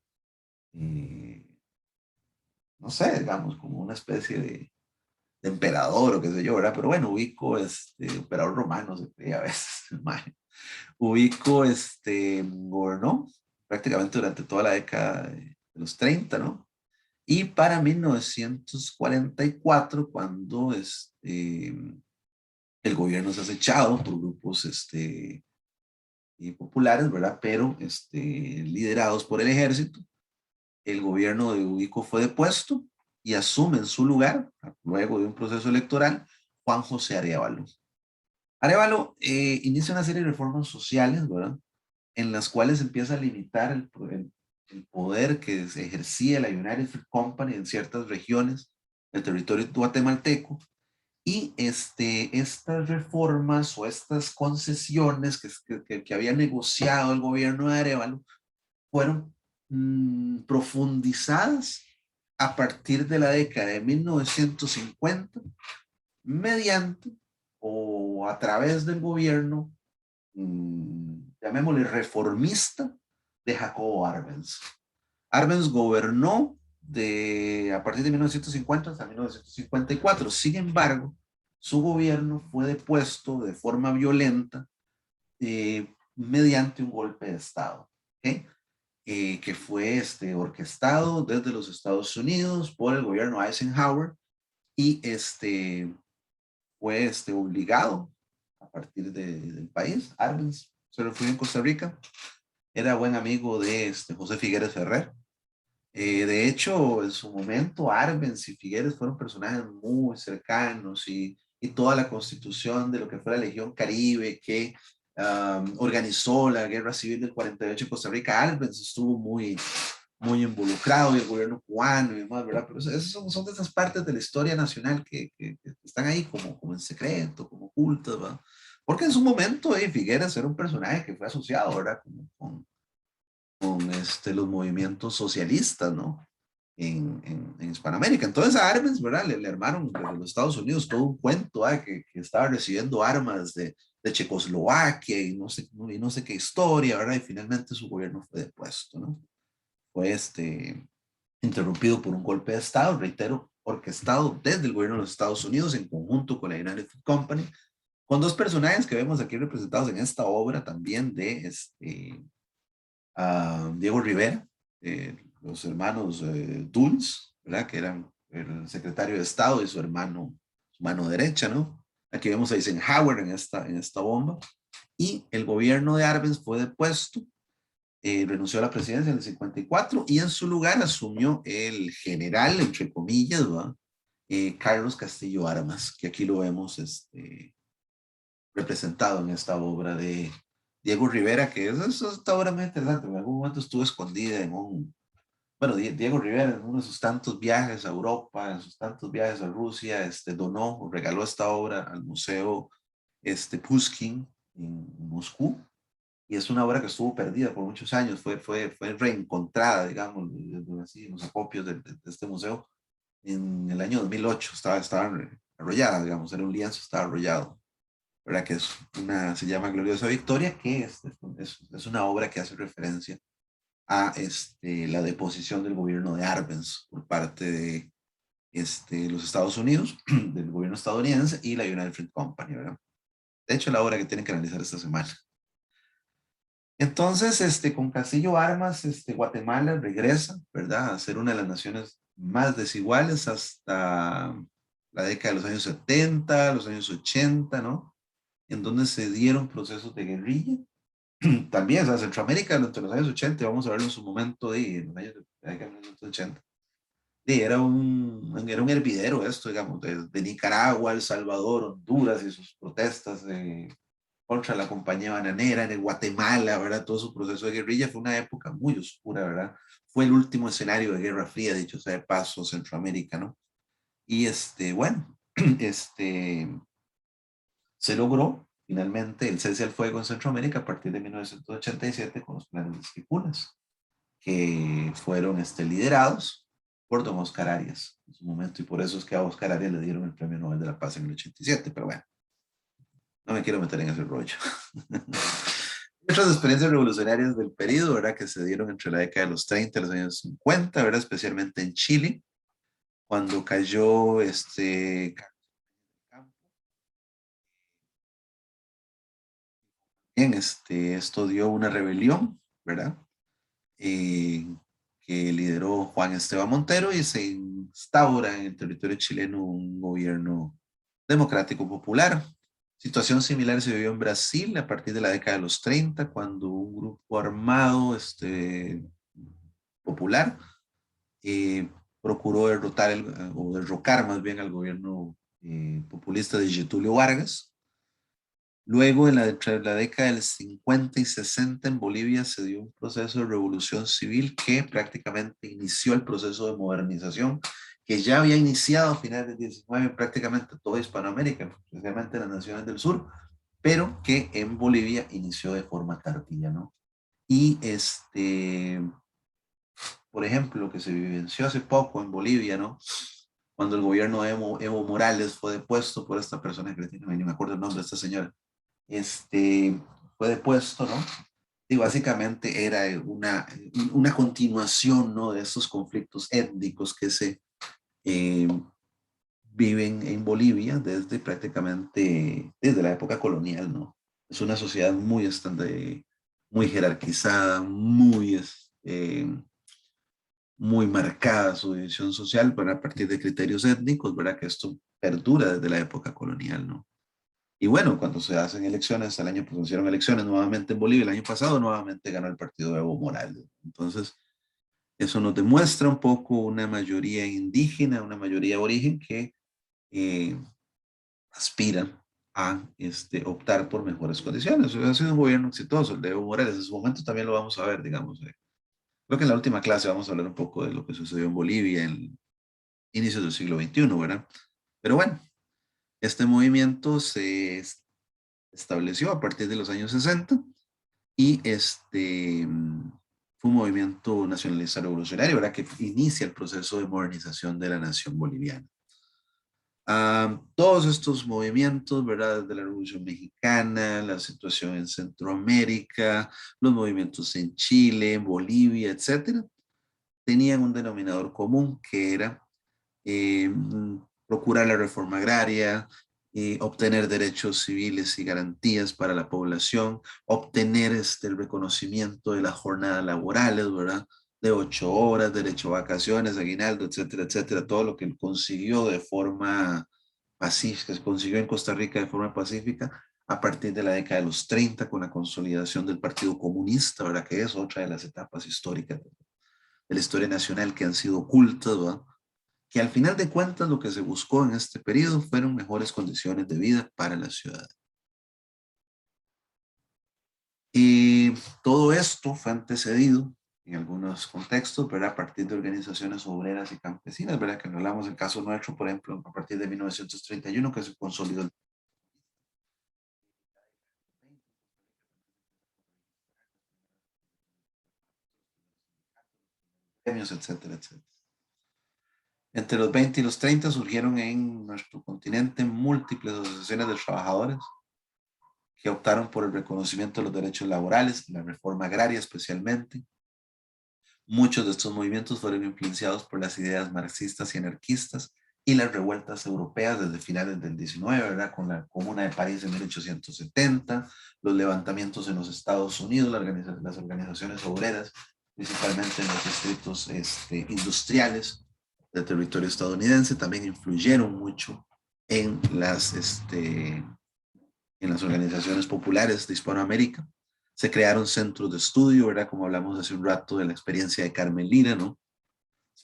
no sé, digamos, como una especie de emperador o qué sé yo, ¿verdad? Pero bueno, Ubico, emperador romano se creía a veces, Ubico, gobernó prácticamente durante toda la década de los 30, ¿no? Y para 1944, cuando el gobierno se ha echado por grupos populares, ¿verdad? Pero liderados por el ejército, el gobierno de Ubico fue depuesto y asume en su lugar, luego de un proceso electoral, Juan José Arevalo. Arevalo inicia una serie de reformas sociales, ¿verdad? En las cuales empieza a limitar el poder que se ejercía la United Fruit Company en ciertas regiones del territorio guatemalteco. Y estas reformas o estas concesiones que había negociado el gobierno de Arevalo fueron profundizadas a partir de la década de 1950 mediante o a través del gobierno, llamémosle reformista, de Jacobo Arbenz. Arbenz gobernó a partir de 1950 hasta 1954. Sin embargo, su gobierno fue depuesto de forma violenta mediante un golpe de Estado, ¿okay? Que fue orquestado desde los Estados Unidos por el gobierno Eisenhower y fue obligado a partir del país. Arbenz se refugió en Costa Rica, era buen amigo de José Figueres Ferrer. De hecho, en su momento, Arbenz y Figueres fueron personajes muy cercanos y toda la constitución de lo que fue la Legión Caribe que organizó la Guerra Civil del 48 en Costa Rica, Arbenz estuvo muy involucrado y el gobierno cubano y demás, ¿verdad? Pero esas son de esas partes de la historia nacional que están ahí como en secreto, como ocultas, ¿verdad? Porque en su momento, Figueres era un personaje que fue asociado, ¿verdad? Como con los movimientos socialistas, ¿no? En Hispanoamérica. Entonces a Arbenz, ¿verdad? Le armaron desde los Estados Unidos todo un cuento, ¿eh? Que estaba recibiendo armas de Checoslovaquia y no sé qué historia, ¿verdad? Y finalmente su gobierno fue depuesto, ¿no? Fue interrumpido por un golpe de Estado, reitero, orquestado desde el gobierno de los Estados Unidos en conjunto con la United Fruit Company, con dos personajes que vemos aquí representados en esta obra también de Diego Rivera, los hermanos Dulles, ¿verdad? Que eran el secretario de Estado y su mano derecha, ¿no? Aquí vemos a Eisenhower en esta bomba. Y el gobierno de Arbenz fue depuesto, renunció a la presidencia en el 54 y en su lugar asumió el general, entre comillas, ¿verdad? Carlos Castillo Armas, que aquí lo vemos representado en esta obra de Diego Rivera, que es esta obra muy interesante. En algún momento estuvo escondida bueno, Diego Rivera en uno de sus tantos viajes a Europa, en sus tantos viajes a Rusia, donó o regaló esta obra al Museo Pushkin en Moscú. y es una obra que estuvo perdida por muchos años, fue reencontrada, digamos, así, en los acopios de este museo en el año 2008, estaba arrollada, digamos, era un lienzo, estaba arrollado, ¿verdad? Que es se llama Gloriosa Victoria, que es una obra que hace referencia a la deposición del gobierno de Arbenz por parte de los Estados Unidos, del gobierno estadounidense y la United Fruit Company, ¿verdad? De hecho, la obra que tienen que analizar esta semana. Entonces, con Castillo Armas, Guatemala regresa, ¿verdad?, a ser una de las naciones más desiguales hasta la década de los años 70, los años 80, ¿no? En donde se dieron procesos de guerrilla. También, o sea, Centroamérica entre los años 80, vamos a verlo en su momento, en los años de la década de los años 80. Era un hervidero esto, digamos, de Nicaragua, El Salvador, Honduras y sus protestas contra la compañía bananera, en el Guatemala, ¿verdad? Todo su proceso de guerrilla fue una época muy oscura, ¿verdad? Fue el último escenario de Guerra Fría, dicho sea de paso, Centroamérica, ¿no? Y bueno, se logró finalmente el cese al fuego en Centroamérica a partir de 1987 con los planes de Esquipulas, que fueron liderados por don Oscar Arias en su momento, y por eso es que a Oscar Arias le dieron el Premio Nobel de la Paz en el 87, pero bueno, no me quiero meter en ese rollo. Otras experiencias revolucionarias del periodo, ¿verdad?, que se dieron entre la década de los 30 y los años 50, ¿verdad?, especialmente en Chile, cuando cayó bien, esto dio una rebelión, ¿verdad?, eh, que lideró Juan Esteban Montero, y se instaura en el territorio chileno un gobierno democrático popular. Situación similar se vivió en Brasil a partir de la década de los 30, cuando un grupo armado popular eh, procuró derrotar o derrocar más bien al gobierno populista de Getúlio Vargas. Luego, entre la década del 50 y 60 en Bolivia se dio un proceso de revolución civil que prácticamente inició el proceso de modernización que ya había iniciado a finales del 19 en prácticamente toda Hispanoamérica, especialmente en las naciones del sur, pero que en Bolivia inició de forma tardía, ¿no? Y por ejemplo, lo que se vivenció hace poco en Bolivia, ¿no?, cuando el gobierno de Evo Morales fue depuesto por esta persona, que ni me acuerdo el nombre de esta señora, fue depuesto, ¿no? Y básicamente era una continuación, ¿no?, de estos conflictos étnicos que se eh, viven en Bolivia desde prácticamente, desde la época colonial, ¿no? Es una sociedad muy muy jerarquizada, muy marcada su división social, pero a partir de criterios étnicos, ¿verdad? Que esto perdura desde la época colonial, ¿no? Y bueno, cuando se hacen elecciones, el año pues se hicieron elecciones nuevamente en Bolivia, el año pasado nuevamente ganó el partido de Evo Morales. Entonces, eso nos demuestra un poco una mayoría indígena, una mayoría aborigen que eh, aspiran a optar por mejores condiciones. Ha sido un gobierno exitoso, el de Evo Morales. En su momento también lo vamos a ver, digamos. Creo que en la última clase vamos a hablar un poco de lo que sucedió en Bolivia en inicios del siglo XXI, ¿verdad? Pero bueno, este movimiento se estableció a partir de los años 60 y fue un movimiento nacionalista revolucionario, ¿verdad?, que inicia el proceso de modernización de la nación boliviana. Todos estos movimientos, ¿verdad?, desde la Revolución Mexicana, la situación en Centroamérica, los movimientos en Chile, en Bolivia, etcétera, tenían un denominador común que era eh, procurar la reforma agraria, obtener derechos civiles y garantías para la población, obtener el reconocimiento de las jornadas laborales, ¿verdad?, de 8 horas, derecho a vacaciones, aguinaldo, etcétera, etcétera, todo lo que él consiguió de forma pacífica, se consiguió en Costa Rica de forma pacífica a partir de la década de los 30 con la consolidación del Partido Comunista, ¿verdad?, que es otra de las etapas históricas de la historia nacional que han sido ocultas, ¿verdad?, que al final de cuentas lo que se buscó en este periodo fueron mejores condiciones de vida para la ciudad. Y todo esto fue antecedido en algunos contextos, ¿verdad?, a partir de organizaciones obreras y campesinas, ¿verdad?, que hablamos del caso nuestro, por ejemplo, a partir de 1931, que se consolidó. premios, etcétera, etcétera. Entre los 20 y los 30 surgieron en nuestro continente múltiples asociaciones de trabajadores que optaron por el reconocimiento de los derechos laborales, la reforma agraria especialmente. Muchos de estos movimientos fueron influenciados por las ideas marxistas y anarquistas y las revueltas europeas desde finales del 19, ¿verdad? Con la Comuna de París en 1870, los levantamientos en los Estados Unidos, las organizaciones obreras, principalmente en los distritos industriales del territorio estadounidense, también influyeron mucho en en las organizaciones populares de Hispanoamérica. Se crearon centros de estudio, ¿verdad? Como hablamos hace un rato de la experiencia de Carmen Lira, ¿no?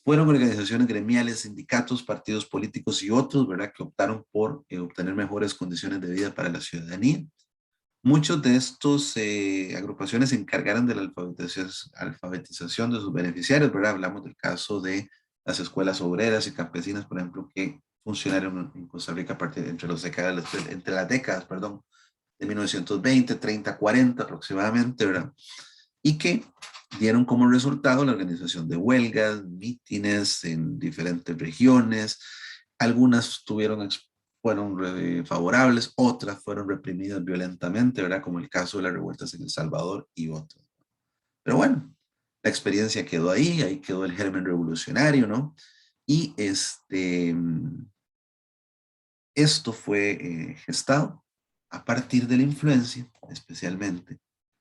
Fueron organizaciones gremiales, sindicatos, partidos políticos y otros, ¿verdad? Que optaron por obtener mejores condiciones de vida para la ciudadanía. Muchos de estos agrupaciones se encargaron de la alfabetización de sus beneficiarios, ¿verdad? Hablamos del caso de las escuelas obreras y campesinas, por ejemplo, que funcionaron en Costa Rica a partir entre las décadas, perdón, de 1920, 30, 40 aproximadamente, ¿verdad? Y que dieron como resultado la organización de huelgas, mítines en diferentes regiones. Algunas fueron favorables, otras fueron reprimidas violentamente, ¿verdad? Como el caso de las revueltas en El Salvador y otros. Pero bueno, la experiencia quedó ahí quedó el germen revolucionario, ¿no? Y esto fue gestado a partir de la influencia, especialmente,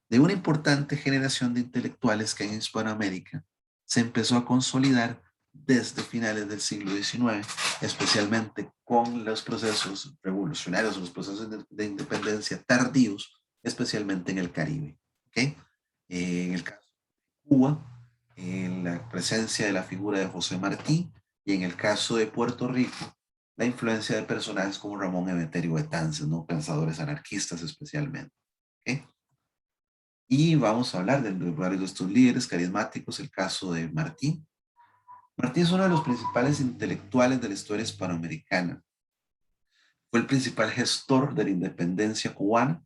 de una importante generación de intelectuales que en Hispanoamérica se empezó a consolidar desde finales del siglo XIX, especialmente con los procesos revolucionarios, los procesos de independencia tardíos, especialmente en el Caribe. ¿Okay? En el caso de Cuba, la presencia de la figura de José Martí, y en el caso de Puerto Rico, la influencia de personajes como Ramón Emeterio Betances, ¿no? Pensadores anarquistas especialmente. ¿Okay? Y vamos a hablar de varios de estos líderes carismáticos, el caso de Martí. Martí es uno de los principales intelectuales de la historia hispanoamericana. Fue el principal gestor de la independencia cubana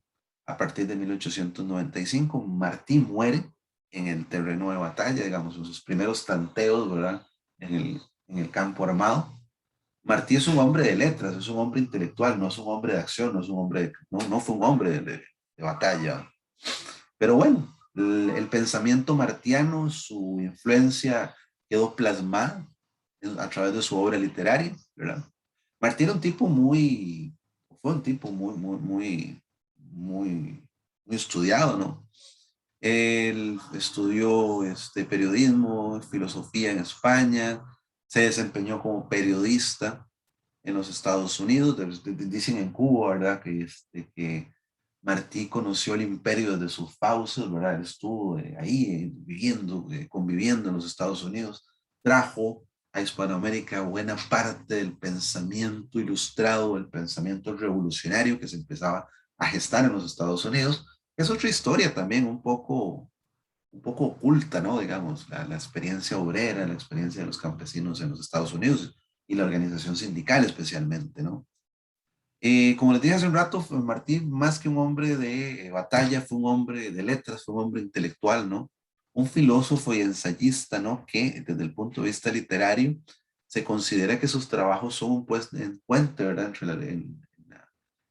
a partir de 1895. Martí muere en el terreno de batalla, digamos, en sus primeros tanteos, ¿verdad? En el campo armado. Martí es un hombre de letras, es un hombre intelectual, no es un hombre de acción, no es un hombre, no fue un hombre de batalla. Pero bueno, el pensamiento martiano, su influencia quedó plasmada a través de su obra literaria, ¿verdad? Martí era un tipo fue un tipo muy estudiado, ¿no? Él estudió periodismo, filosofía en España, se desempeñó como periodista en los Estados Unidos. Dicen en Cuba, ¿verdad? Que Martí conoció el imperio desde sus fauces, ¿verdad? Él estuvo ahí viviendo, conviviendo en los Estados Unidos. Trajo a Hispanoamérica buena parte del pensamiento ilustrado, el pensamiento revolucionario que se empezaba a gestar en los Estados Unidos. Es otra historia también un poco oculta, ¿no? Digamos, la experiencia obrera, la experiencia de los campesinos en los Estados Unidos y la organización sindical especialmente, ¿no? Como les dije hace un rato, Martín, más que un hombre de batalla, fue un hombre de letras, fue un hombre intelectual, ¿no? Un filósofo y ensayista, ¿no? Que desde el punto de vista literario se considera que sus trabajos son un puente, ¿verdad? En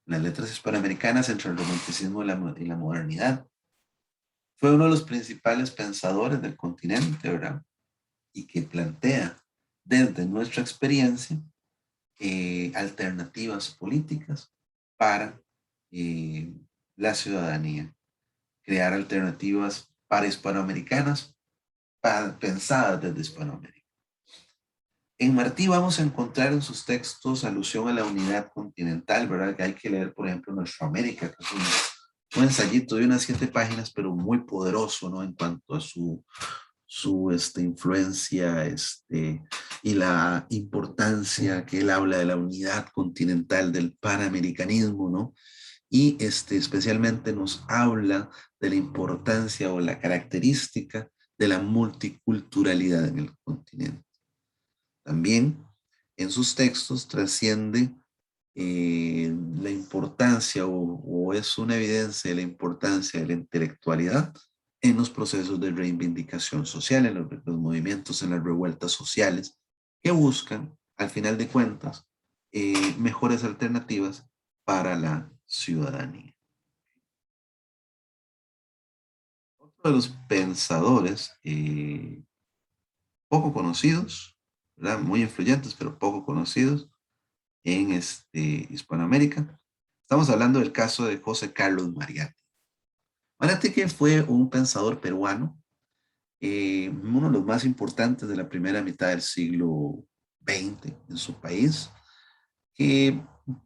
las letras hispanoamericanas, entre el romanticismo y la modernidad. Fue uno de los principales pensadores del continente, ¿verdad? Y que plantea desde nuestra experiencia alternativas políticas para eh, la ciudadanía, crear alternativas para hispanoamericanas, pensadas desde Hispanoamérica. En Martí vamos a encontrar en sus textos alusión a la unidad continental, ¿verdad? Que hay que leer, por ejemplo, Nuestra América, que es un ensayito de unas 7 páginas, pero muy poderoso, ¿no? En cuanto a su influencia y la importancia que él habla de la unidad continental, del panamericanismo, ¿no? Y especialmente nos habla de la importancia o la característica de la multiculturalidad en el continente. También en sus textos trasciende la importancia o es una evidencia de la importancia de la intelectualidad en los procesos de reivindicación social, en los movimientos, en las revueltas sociales, que buscan, al final de cuentas, mejores alternativas para la ciudadanía. Otro de los pensadores poco conocidos, ¿verdad? Muy influyentes, pero poco conocidos en Hispanoamérica. Estamos hablando del caso de José Carlos Mariátegui. Mariátegui fue un pensador peruano, uno de los más importantes de la primera mitad del siglo XX en su país, que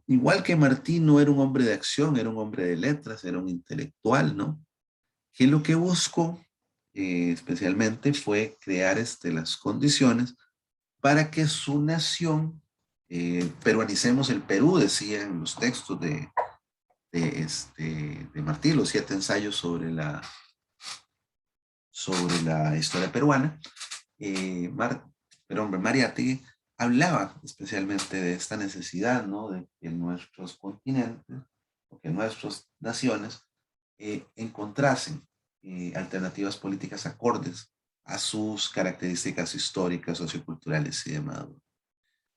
igual que Martí no era un hombre de acción, era un hombre de letras, era un intelectual, ¿no? Que lo que buscó especialmente fue crear las condiciones para que su nación, peruanicemos el Perú, decían los textos de Martí, los 7 ensayos sobre la historia peruana, pero hombre, Mariátegui hablaba especialmente de esta necesidad, ¿no? De que nuestros continentes, o que nuestras naciones encontrasen alternativas políticas acordes a sus características históricas, socioculturales y demás.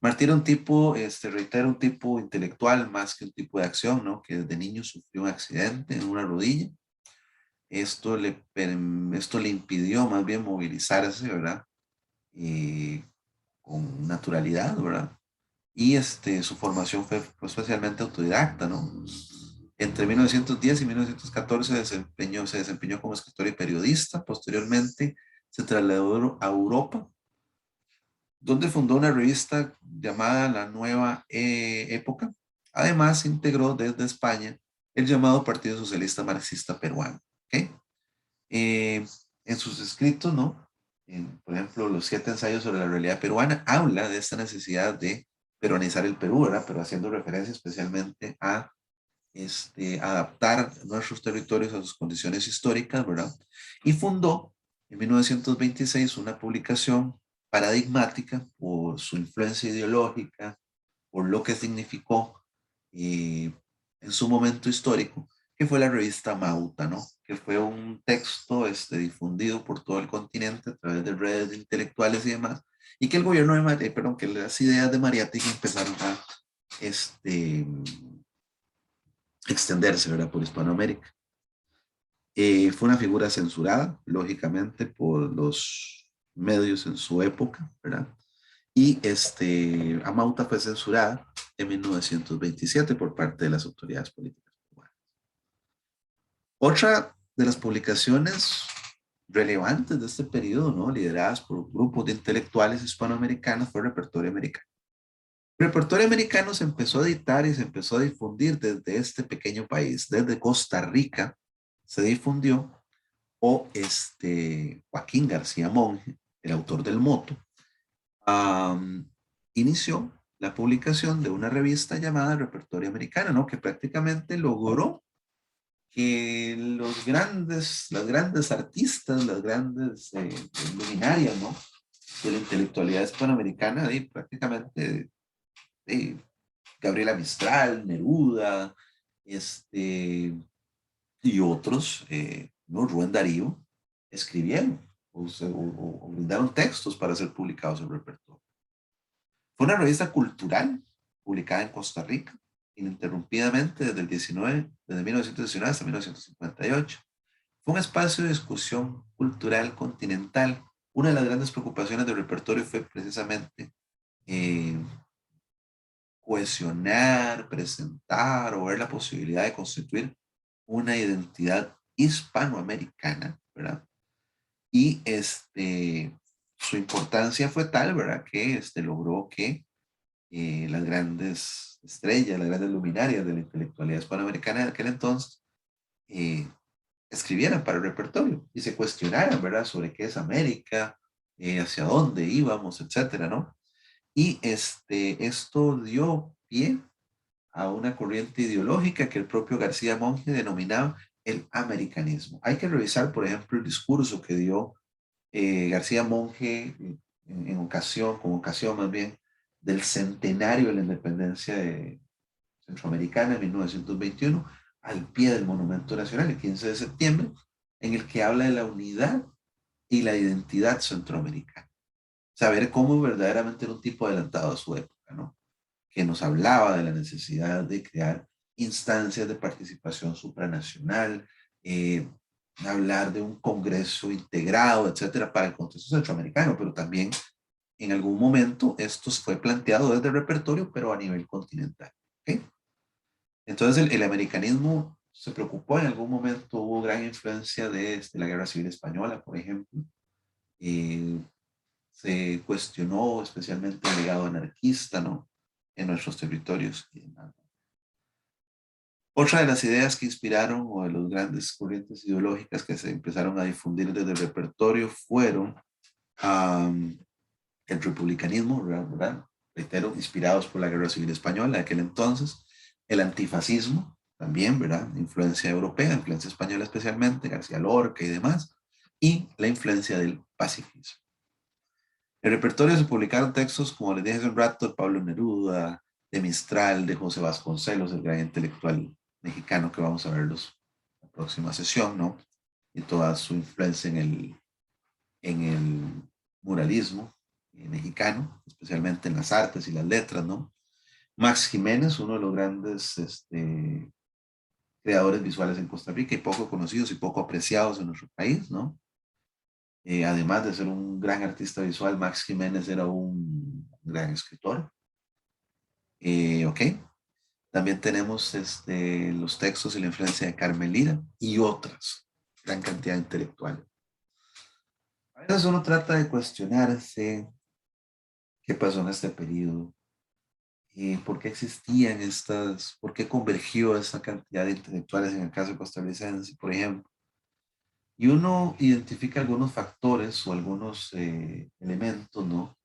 Martí era un tipo, reitero, un tipo intelectual más que un tipo de acción, ¿no? Que desde niño sufrió un accidente en una rodilla. Esto le impidió más bien movilizarse, ¿verdad? Eh, con naturalidad, ¿verdad? Y su formación fue especialmente autodidacta, ¿no? Entre 1910 y 1914 se desempeñó como escritor y periodista. Posteriormente se trasladó a Europa, donde fundó una revista llamada La Nueva Época. Además, integró desde España el llamado Partido Socialista Marxista Peruano. ¿Okay? Eh, en sus escritos, ¿no? Por ejemplo, los 7 ensayos sobre la realidad peruana, habla de esta necesidad de peruanizar el Perú, ¿verdad? Pero haciendo referencia especialmente a adaptar nuestros territorios a sus condiciones históricas, ¿verdad? Y fundó en 1926 una publicación paradigmática por su influencia ideológica, por lo que significó en su momento histórico, que fue la revista Mauta, ¿no? Que fue un texto difundido por todo el continente a través de redes de intelectuales y demás, y que el gobierno perdón, que las ideas de Mariátegui empezaron a extenderse, ¿verdad? Por Hispanoamérica. Fue una figura censurada, lógicamente, por los medios en su época, ¿verdad? Y Amauta fue censurada en 1927 por parte de las autoridades políticas cubanas. Otra de las publicaciones relevantes de este periodo, ¿no? Lideradas por grupos de intelectuales hispanoamericanos, fue el Repertorio Americano. El Repertorio Americano se empezó a editar y se empezó a difundir desde este pequeño país, desde Costa Rica se difundió, o Joaquín García Monge, el autor del Moto, inició la publicación de una revista llamada Repertorio Americano, ¿no? Que prácticamente logró que las grandes artistas, las grandes luminarias, ¿no? De la intelectualidad hispanoamericana, prácticamente Gabriela Mistral, Neruda, y otros, ¿no? Rubén Darío, escribieron o brindaron textos para ser publicados en el repertorio. Fue una revista cultural publicada en Costa Rica, ininterrumpidamente desde 1919 hasta 1958. Fue un espacio de discusión cultural continental. Una de las grandes preocupaciones del repertorio fue precisamente eh, cohesionar, presentar o ver la posibilidad de constituir una identidad hispanoamericana, ¿verdad? Y su importancia fue tal, ¿verdad? Que logró que las grandes estrellas, las grandes luminarias de la intelectualidad hispanoamericana de aquel entonces eh, escribieran para el repertorio y se cuestionaran, ¿verdad? Sobre qué es América, hacia dónde íbamos, etcétera, ¿no? Y esto dio pie a una corriente ideológica que el propio García Monge denominaba el americanismo. Hay que revisar, por ejemplo, el discurso que dio García Monge con ocasión más bien, del centenario de la independencia centroamericana en 1921, al pie del Monumento Nacional, el 15 de septiembre, en el que habla de la unidad y la identidad centroamericana. Saber cómo verdaderamente era un tipo adelantado a su época, ¿no? Que nos hablaba de la necesidad de crear instancias de participación supranacional, eh, hablar de un Congreso integrado, etcétera, para el contexto centroamericano, pero también en algún momento esto fue planteado desde el repertorio, pero a nivel continental. ¿Okay? Entonces el americanismo se preocupó en algún momento, hubo gran influencia de la Guerra Civil Española, por ejemplo. Eh, Se cuestionó especialmente el legado anarquista, ¿no? En nuestros territorios. Otra de las ideas que inspiraron o de las grandes corrientes ideológicas que se empezaron a difundir desde el repertorio fueron el republicanismo, ¿verdad? Reitero, inspirados por la Guerra Civil Española de aquel entonces, el antifascismo también, ¿verdad? Influencia europea, influencia española especialmente, García Lorca y demás, y la influencia del pacifismo. En el repertorio se publicaron textos, como les dije hace un rato, de Pablo Neruda, de Mistral, de José Vasconcelos, el gran intelectual mexicano que vamos a ver en la próxima sesión, ¿no? Y toda su influencia en el muralismo mexicano, especialmente en las artes y las letras, ¿no? Max Jiménez, uno de los grandes creadores visuales en Costa Rica y poco conocidos y poco apreciados en nuestro país, ¿no? Además de ser un gran artista visual, Max Jiménez era un gran escritor. Ok. También tenemos los textos y la influencia de Carmen Lira y otras, gran cantidad de intelectuales. A veces uno trata de cuestionarse qué pasó en este periodo, por qué existían por qué convergió esta cantidad de intelectuales en el caso costarricense, por ejemplo. Y uno identifica algunos factores o algunos elementos, ¿no?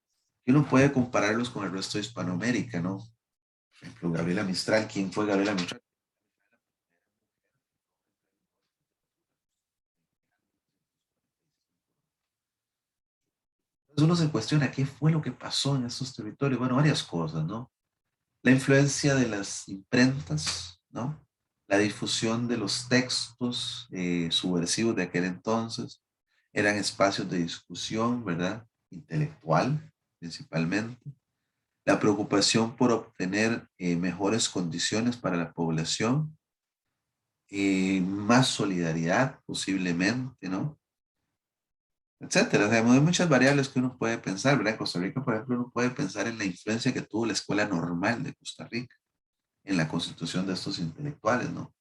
Que uno puede compararlos con el resto de Hispanoamérica, ¿no? Por ejemplo, Gabriela Mistral, ¿quién fue Gabriela Mistral? Entonces uno se cuestiona qué fue lo que pasó en estos territorios. Bueno, varias cosas, ¿no? La influencia de las imprentas, ¿no? La difusión de los textos subversivos de aquel entonces eran espacios de discusión, ¿verdad? Intelectual, principalmente. La preocupación por obtener mejores condiciones para la población, más solidaridad posiblemente, ¿no? Etcétera. O sea, hay muchas variables que uno puede pensar, ¿verdad? En Costa Rica, por ejemplo, uno puede pensar en la influencia que tuvo la Escuela Normal de Costa Rica en la constitución de estos intelectuales, ¿no?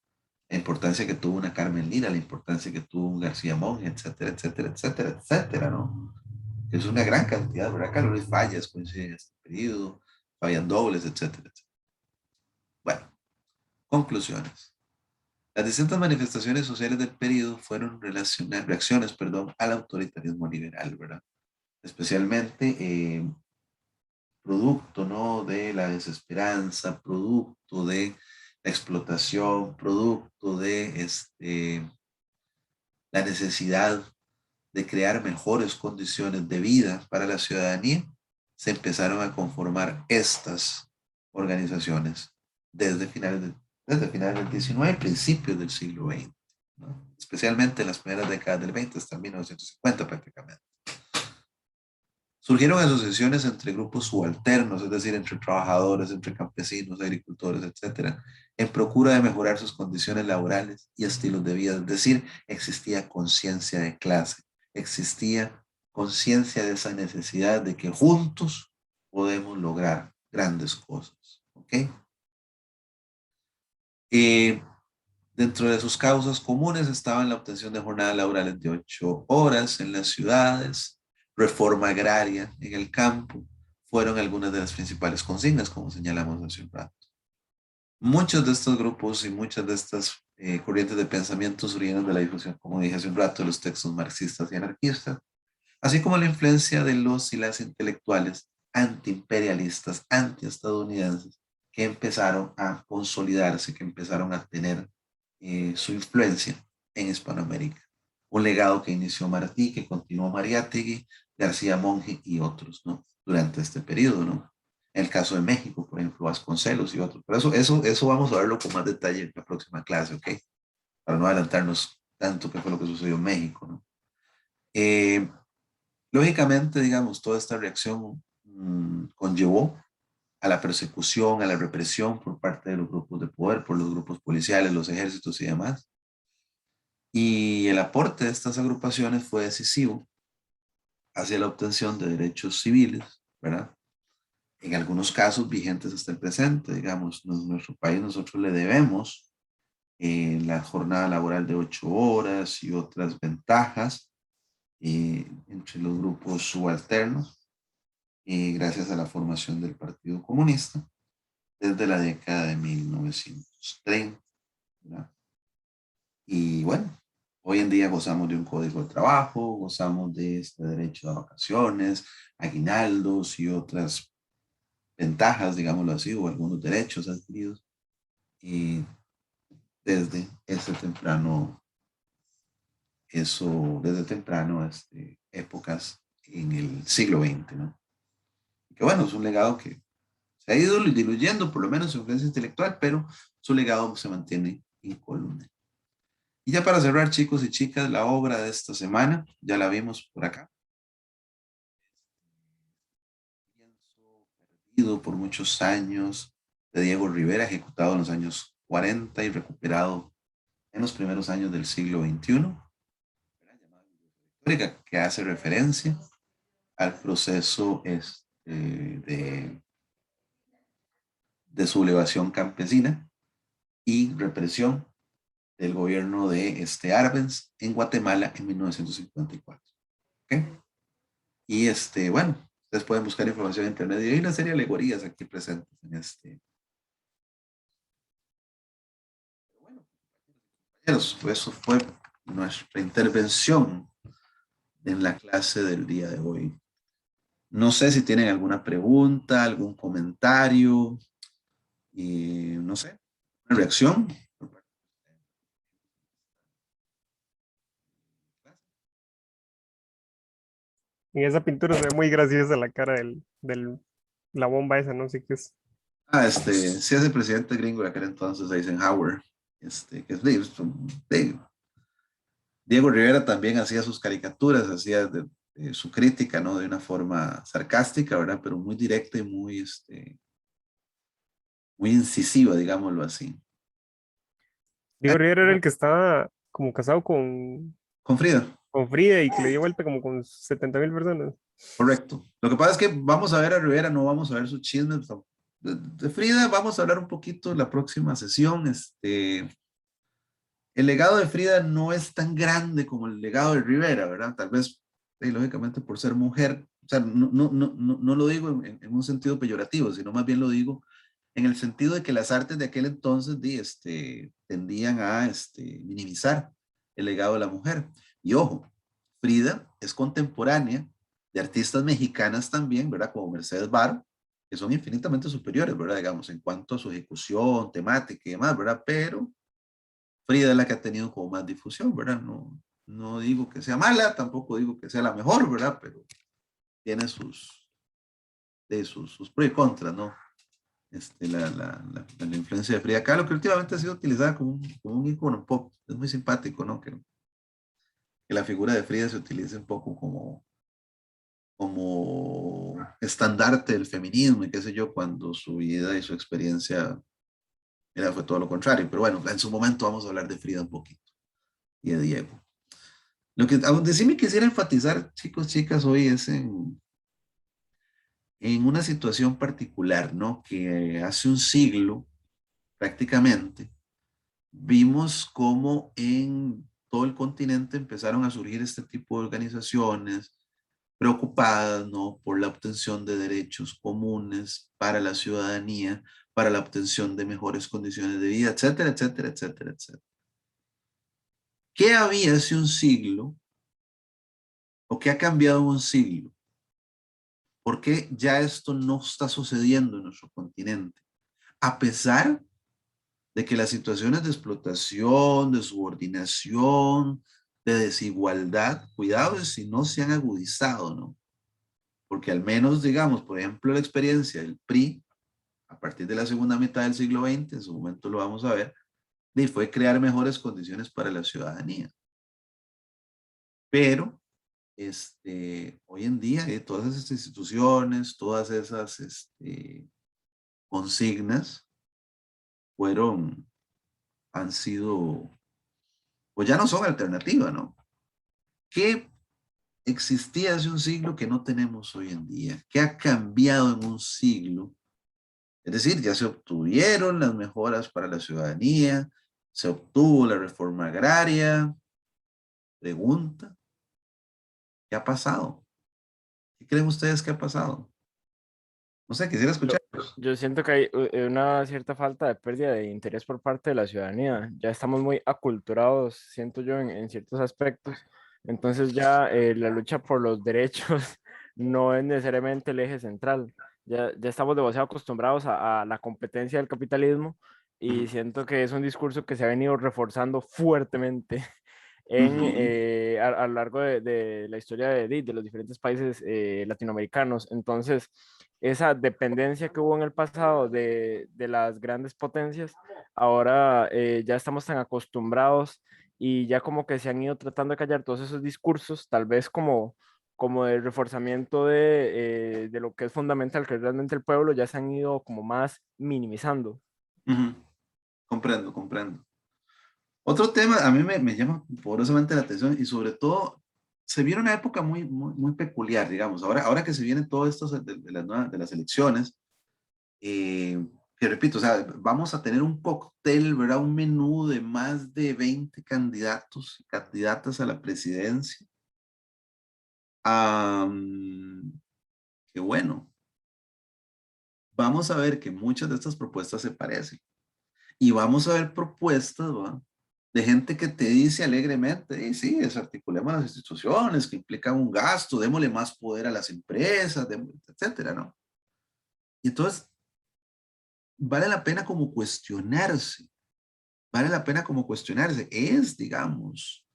La importancia que tuvo una Carmen Lira, la importancia que tuvo un García Monge, etcétera, etcétera, etcétera, etcétera, ¿no? Que es una gran cantidad, ¿verdad? Carlos Fallas coincide en este periodo, Fabián Dobles, etcétera, etcétera. Bueno, conclusiones. Las distintas manifestaciones sociales del periodo fueron reacciones, perdón, al autoritarismo liberal, ¿verdad? Especialmente producto, ¿no? De la desesperanza, producto de la explotación, producto de la necesidad de crear mejores condiciones de vida para la ciudadanía, se empezaron a conformar estas organizaciones desde finales del 19 principios del siglo XX, ¿no? Especialmente en las primeras décadas del 20 hasta 1950 prácticamente. Surgieron asociaciones entre grupos subalternos, es decir, entre trabajadores, entre campesinos, agricultores, etcétera, en procura de mejorar sus condiciones laborales y estilos de vida. Es decir, existía conciencia de clase, existía conciencia de esa necesidad de que juntos podemos lograr grandes cosas. ¿Ok? Eh, Dentro de sus causas comunes estaban la obtención de jornadas laborales de 8 horas en las ciudades, reforma agraria en el campo, fueron algunas de las principales consignas, como señalamos hace un rato. Muchos de estos grupos y muchas de estas corrientes de pensamiento surgieron de la difusión, como dije hace un rato, de los textos marxistas y anarquistas, así como la influencia de los y las intelectuales antiimperialistas, antiestadounidenses, que empezaron a consolidarse, que empezaron a tener su influencia en Hispanoamérica. Un legado que inició Martí, que continuó Mariátegui, García Monge y otros, ¿no? Durante este periodo, ¿no? En el caso de México, por ejemplo, Vasconcelos y otros. Pero eso vamos a verlo con más detalle en la próxima clase, ¿ok? Para no adelantarnos tanto que fue lo que sucedió en México, ¿no? Eh, Lógicamente, digamos, toda esta reacción conllevó a la persecución, a la represión por parte de los grupos de poder, por los grupos policiales, los ejércitos y demás. Y el aporte de estas agrupaciones fue decisivo hacia la obtención de derechos civiles, ¿verdad? En algunos casos vigentes hasta el presente, digamos, en nuestro país nosotros le debemos la jornada laboral de 8 horas y otras ventajas entre los grupos subalternos, gracias a la formación del Partido Comunista desde la década de 1930, ¿verdad? Y bueno, hoy en día gozamos de un código de trabajo, gozamos de este derecho a vacaciones, aguinaldos y otras ventajas, digámoslo así, o algunos derechos adquiridos y desde ese temprano, desde temprano, épocas en el siglo XX, ¿no? Y que bueno, es un legado que se ha ido diluyendo, por lo menos su influencia intelectual, pero su legado se mantiene incólume. Y ya para cerrar, chicos y chicas, la obra de esta semana, ya la vimos por acá. Perdido por muchos años de Diego Rivera, ejecutado en los años 40 y recuperado en los primeros años del siglo XXI, que hace referencia al proceso de sublevación campesina y represión del gobierno de Arbenz en Guatemala en 1954. ¿Okay? Y bueno, ustedes pueden buscar información en internet y hay una serie de alegorías aquí presentes en Bueno, eso fue nuestra intervención en la clase del día de hoy. No sé si tienen alguna pregunta, algún comentario, y no sé, una reacción. En esa pintura se ve muy graciosa la cara la bomba esa, no sé qué es. Sí es el presidente gringo de aquel entonces, Eisenhower, que es Diego Rivera también hacía sus caricaturas, hacía su crítica, ¿no? De una forma sarcástica, ¿verdad? Pero muy directa y muy incisiva, digámoslo así. Diego Rivera era el que estaba como casado Con Frida, con Frida y que le dio vuelta como con 70.000 personas. correcto. Lo que pasa es que vamos a ver a Rivera, no vamos a ver sus chismes. De Frida vamos a hablar un poquito en la próxima sesión. El legado de Frida no es tan grande como el legado de Rivera, ¿verdad? Tal vez, lógicamente, por ser mujer, o sea, no lo digo en un sentido peyorativo, sino más bien lo digo en el sentido de que las artes de aquel entonces tendían a minimizar el legado de la mujer. Y ojo, Frida es contemporánea de artistas mexicanas también, ¿verdad? Como Mercedes Varo, que son infinitamente superiores, ¿verdad? Digamos, en cuanto a su ejecución, temática y demás, ¿verdad? Pero Frida es la que ha tenido como más difusión, ¿verdad? No digo que sea mala, tampoco digo que sea la mejor, ¿verdad? Pero tiene sus pros y contras, ¿no? La influencia de Frida Kahlo, que últimamente ha sido utilizada como un icono pop. Es muy simpático, ¿no? Que la figura de Frida se utilice un poco como estandarte del feminismo y qué sé yo, cuando su vida y su experiencia fue todo lo contrario. Pero bueno, en su momento vamos a hablar de Frida un poquito y de Diego. Lo que aún sí me quisiera enfatizar, chicos, chicas, hoy es en una situación particular, ¿no? Que hace un siglo, prácticamente, vimos cómo en todo el continente empezaron a surgir este tipo de organizaciones preocupadas, ¿no? Por la obtención de derechos comunes para la ciudadanía, para la obtención de mejores condiciones de vida, etcétera, etcétera, etcétera, etcétera. ¿Qué había hace un siglo o qué ha cambiado en un siglo? ¿Por qué ya esto no está sucediendo en nuestro continente? A pesar de que las situaciones de explotación, de subordinación, de desigualdad, cuidado si no se han agudizado, ¿no? Porque al menos, digamos, por ejemplo, la experiencia del PRI, a partir de la segunda mitad del siglo XX, en su momento lo vamos a ver, y fue crear mejores condiciones para la ciudadanía. Pero hoy en día todas esas instituciones, todas esas consignas han sido, pues ya no son alternativa, ¿no? ¿Qué existía hace un siglo que no tenemos hoy en día? ¿Qué ha cambiado en un siglo? Es decir, ya se obtuvieron las mejoras para la ciudadanía, se obtuvo la reforma agraria. Pregunta, ¿qué ha pasado? ¿Qué creen ustedes que ha pasado? No sé, quisiera escucharlos. Yo siento que hay una cierta falta de pérdida de interés por parte de la ciudadanía. Ya estamos muy aculturados, siento yo, en ciertos aspectos. Entonces ya la lucha por los derechos no es necesariamente el eje central. Ya estamos demasiado acostumbrados a la competencia del capitalismo y Ujú, siento que es un discurso que se ha venido reforzando fuertemente ujú, a lo largo de la historia de los diferentes países latinoamericanos. Entonces, esa dependencia que hubo en el pasado de las grandes potencias, ahora ya estamos tan acostumbrados y ya como que se han ido tratando de callar todos esos discursos, tal vez como el reforzamiento de lo que es fundamental, que es realmente el pueblo, ya se han ido como más minimizando. ujú. Comprendo, comprendo. Otro tema a mí me llama poderosamente la atención y sobre todo se viene una época muy peculiar, digamos. Ahora que se vienen todo esto de las elecciones, que repito, o sea, vamos a tener un cóctel, ¿verdad? Un menú de más de 20 candidatos y candidatas a la presidencia. Am, Qué bueno. Vamos a ver que muchas de estas propuestas se parecen. Y vamos a ver propuestas, ¿va? De gente que te dice alegremente, sí, desarticulemos las instituciones, que implican un gasto, démosle más poder a las empresas, etcétera, ¿no? Y entonces, vale la pena como cuestionarse, vale la pena como cuestionarse. Es, digamos,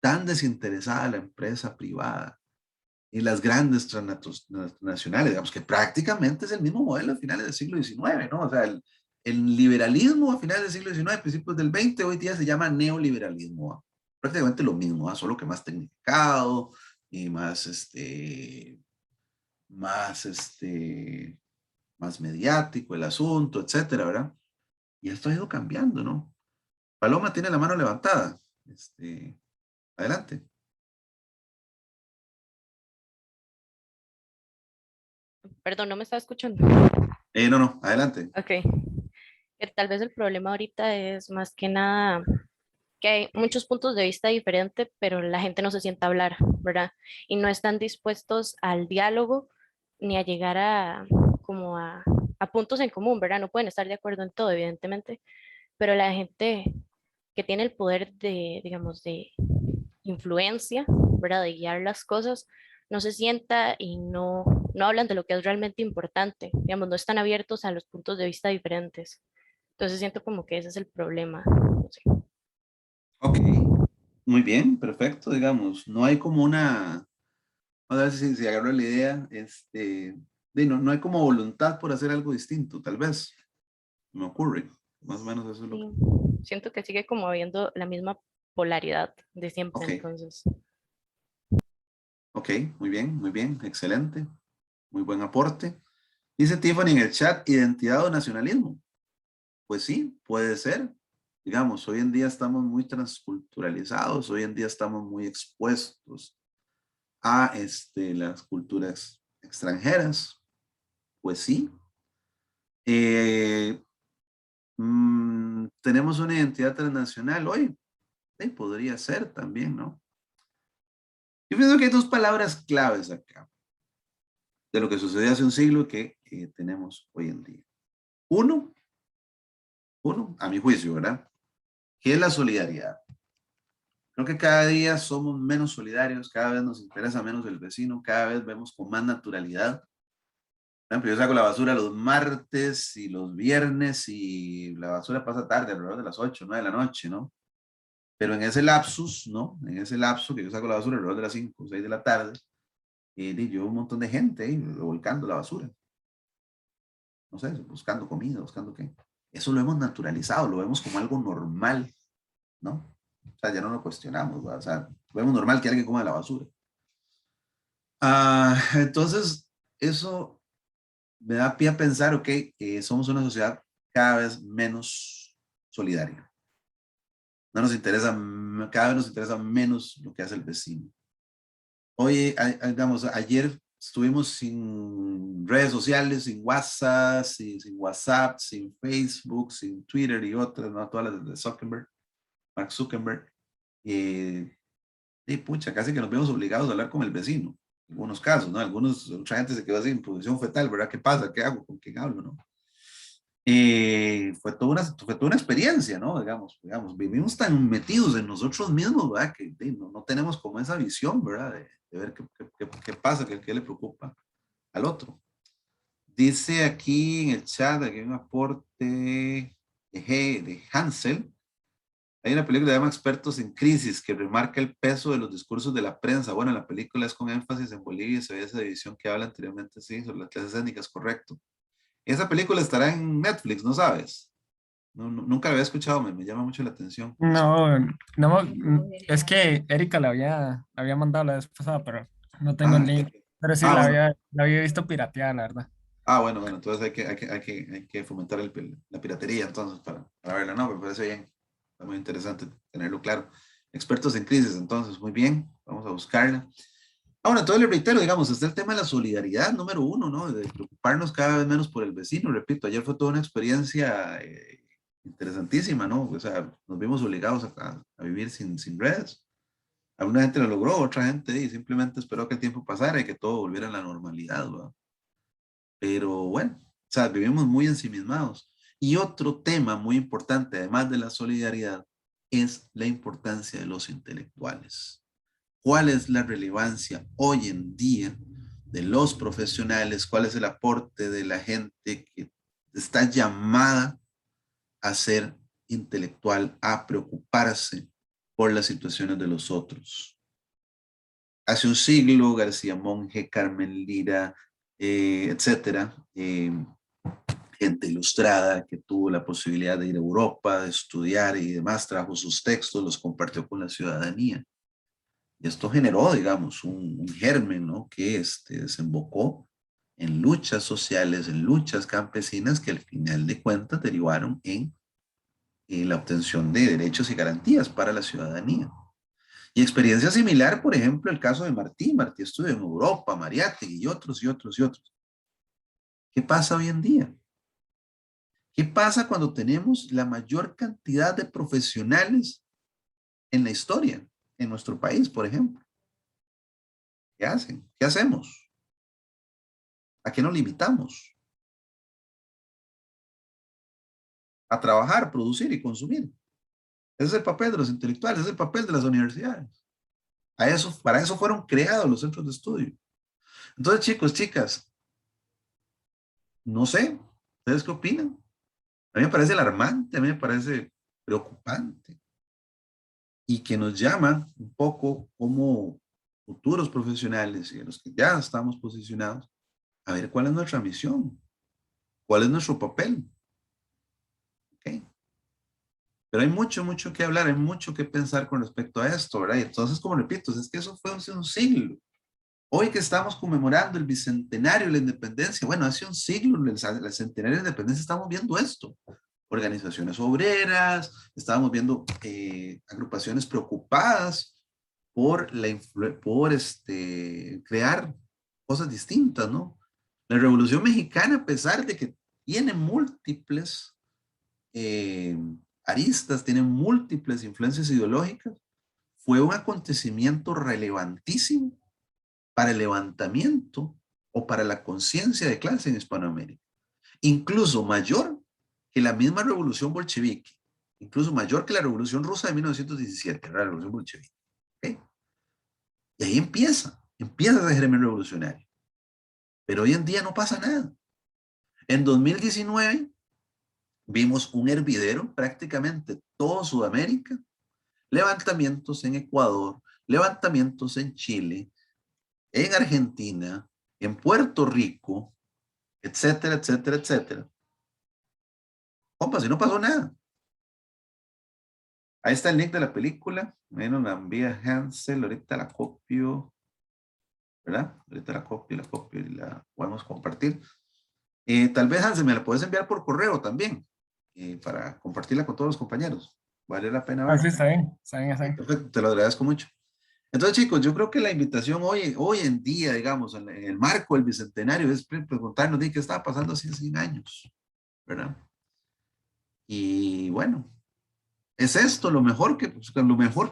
tan desinteresada la empresa privada y las grandes transnacionales, digamos que prácticamente es el mismo modelo a finales del siglo XIX, ¿no? O sea, el liberalismo a finales del siglo XIX, principios del XX, hoy día se llama neoliberalismo, ¿va? Prácticamente lo mismo, ¿va? Solo que más tecnificado y más, más mediático el asunto, etcétera, ¿verdad? Y esto ha ido cambiando, ¿no? Paloma tiene la mano levantada. Adelante. Perdón, no me estaba escuchando. No, no, adelante. Ok. Que tal vez el problema ahorita es más que nada que hay muchos puntos de vista diferentes, pero la gente no se sienta a hablar, ¿verdad? Y no están dispuestos al diálogo ni a llegar a como a puntos en común, ¿verdad? No pueden estar de acuerdo en todo, evidentemente, pero la gente que tiene el poder de, digamos, de influencia, ¿verdad? De guiar las cosas, no se sienta y no hablan de lo que es realmente importante, digamos, no están abiertos a los puntos de vista diferentes. Entonces siento como que ese es el problema. No sé. Ok, muy bien, perfecto, digamos. No hay como una, a ver si agarro la idea, no hay como voluntad por hacer algo distinto, tal vez, me ocurre. Más o menos eso es lo que... Sí, siento que sigue como habiendo la misma polaridad de siempre, Ok, entonces. ok, muy bien, excelente, muy buen aporte. Dice Tiffany en el chat, identidad o nacionalismo. Pues sí, puede ser. Digamos, hoy en día estamos muy transculturalizados, hoy en día estamos muy expuestos a las culturas extranjeras. Pues sí. Eh, Tenemos una identidad transnacional hoy. Podría ser también, ¿no? Yo pienso que hay dos palabras claves acá de lo que sucedió hace un siglo que tenemos hoy en día. Uno, a mi juicio, ¿verdad? Que es la solidaridad. Creo que cada día somos menos solidarios, cada vez nos interesa menos el vecino, cada vez vemos con más naturalidad. Por ejemplo, yo saco la basura los martes y los viernes y la basura pasa tarde, alrededor de las 8, 9 de la noche, ¿no? Pero en ese lapsus, ¿no? En ese lapso que yo saco la basura alrededor de las 5 o 6 de la tarde, yo un montón de gente ahí revolcando la basura, no sé, buscando comida, buscando qué. Eso lo hemos naturalizado, lo vemos como algo normal, ¿no? O sea, ya no lo cuestionamos, ¿va? O sea, vemos normal que alguien coma la basura. Entonces, eso me da pie a pensar, ok, somos una sociedad cada vez menos solidaria. No nos interesa, cada vez nos interesa menos lo que hace el vecino. Hoy, digamos, ayer estuvimos sin redes sociales, sin WhatsApp, sin WhatsApp, sin Facebook, sin Twitter y otras, ¿no? Todas las de Zuckerberg, Mark Zuckerberg. Y pucha, casi que nos vemos obligados a hablar con el vecino. En algunos casos, ¿no? Algunos, otra gente se quedó así en posición fetal, ¿verdad? ¿Qué pasa? ¿Qué hago? ¿Con quién hablo? ¿No? Fue toda una experiencia, ¿no? Digamos, vivimos tan metidos en nosotros mismos, ¿verdad? Que no tenemos como esa visión, ¿verdad? De ver qué pasa, qué le preocupa al otro. Dice aquí en el chat, aquí hay un aporte de Hansel. Hay una película que se llama Expertos en Crisis que remarca el peso de los discursos de la prensa. Bueno, la película es con énfasis en Bolivia y se ve esa división que habla anteriormente, sí, sobre las clases étnicas, correcto. Esa película estará en Netflix, ¿no sabes? Nunca la había escuchado, me llama mucho la atención. No, no, es que Erika la había mandado la vez pasada, pero no tengo el Ah, link. Pero sí, bueno. la había visto pirateada, la verdad. Bueno, entonces hay que fomentar la piratería entonces para verla. No, me parece bien. Está muy interesante tenerlo claro. Expertos en crisis, entonces, muy bien. Vamos a buscarla. Bueno, entonces le reitero, digamos, está el tema de la solidaridad número uno, ¿no? De preocuparnos cada vez menos por el vecino. Repito, ayer fue toda una experiencia interesantísima, ¿no? O sea, nos vimos obligados a vivir sin redes. Alguna gente lo logró, otra gente simplemente esperó que el tiempo pasara y que todo volviera a la normalidad, ¿verdad? Pero bueno, o sea, vivimos muy ensimismados. Y otro tema muy importante, además de la solidaridad, es la importancia de los intelectuales. ¿Cuál es la relevancia hoy en día de los profesionales? ¿Cuál es el aporte de la gente que está llamada a ser intelectual, a preocuparse por las situaciones de los otros? Hace un siglo, García Monge, Carmen Lira, etcétera, gente ilustrada que tuvo la posibilidad de ir a Europa, de estudiar y demás, trajo sus textos, los compartió con la ciudadanía. Y esto generó, digamos, un germen, ¿no? Que desembocó en luchas sociales, en luchas campesinas que al final de cuentas derivaron en la obtención de derechos y garantías para la ciudadanía. Y experiencia similar, por ejemplo, el caso de Martí. Martí estudió en Europa, Mariátegui y otros y otros y otros. ¿Qué pasa hoy en día? ¿Qué pasa cuando tenemos la mayor cantidad de profesionales en la historia, en nuestro país, por ejemplo? ¿Qué hacen? ¿Qué hacemos? ¿A qué nos limitamos? A trabajar, producir y consumir. Ese es el papel de los intelectuales, ese es el papel de las universidades. Para eso fueron creados los centros de estudio. Entonces, chicos, chicas, no sé, ¿ustedes qué opinan? A mí me parece alarmante, a mí me parece preocupante y que nos llama un poco como futuros profesionales y a los que ya estamos posicionados a ver cuál es nuestra misión, cuál es nuestro papel. ¿Okay? Pero hay mucho, mucho que hablar, hay mucho que pensar con respecto a esto, ¿verdad? Y entonces, como repito, es que eso fue hace un siglo. Hoy que estamos conmemorando el bicentenario de la independencia, bueno, hace un siglo, el centenario de la independencia, estamos viendo esto. Organizaciones obreras, estábamos viendo agrupaciones preocupadas por, crear cosas distintas, ¿no? La Revolución Mexicana, a pesar de que tiene múltiples eh, aristas, tiene múltiples influencias ideológicas, fue un acontecimiento relevantísimo para el levantamiento o para la conciencia de clase en Hispanoamérica. Incluso mayor que la misma revolución bolchevique, incluso mayor que la revolución rusa de 1917, la revolución bolchevique. ¿Okay? Y ahí empieza ese germen revolucionario. Pero hoy en día no pasa nada. En 2019 vimos un hervidero prácticamente todo Sudamérica, levantamientos en Ecuador, levantamientos en Chile, en Argentina, en Puerto Rico, etcétera, etcétera, etcétera. Compa, si no pasó nada. Ahí está el link de la película. Ahí nos la envía Hansel. Ahorita la copio. ¿Verdad? Ahorita la copio y la podemos compartir. Tal vez, Hansel, me la puedes enviar por correo también. Para compartirla con todos los compañeros. Vale la pena Ah, ver. sí, está bien, está bien, está bien. Perfecto, te lo agradezco mucho. Entonces, chicos, yo creo que la invitación hoy en día, digamos, en el marco del Bicentenario, es preguntarnos qué estaba pasando hace 100 años, ¿verdad? Y bueno, es esto lo mejor que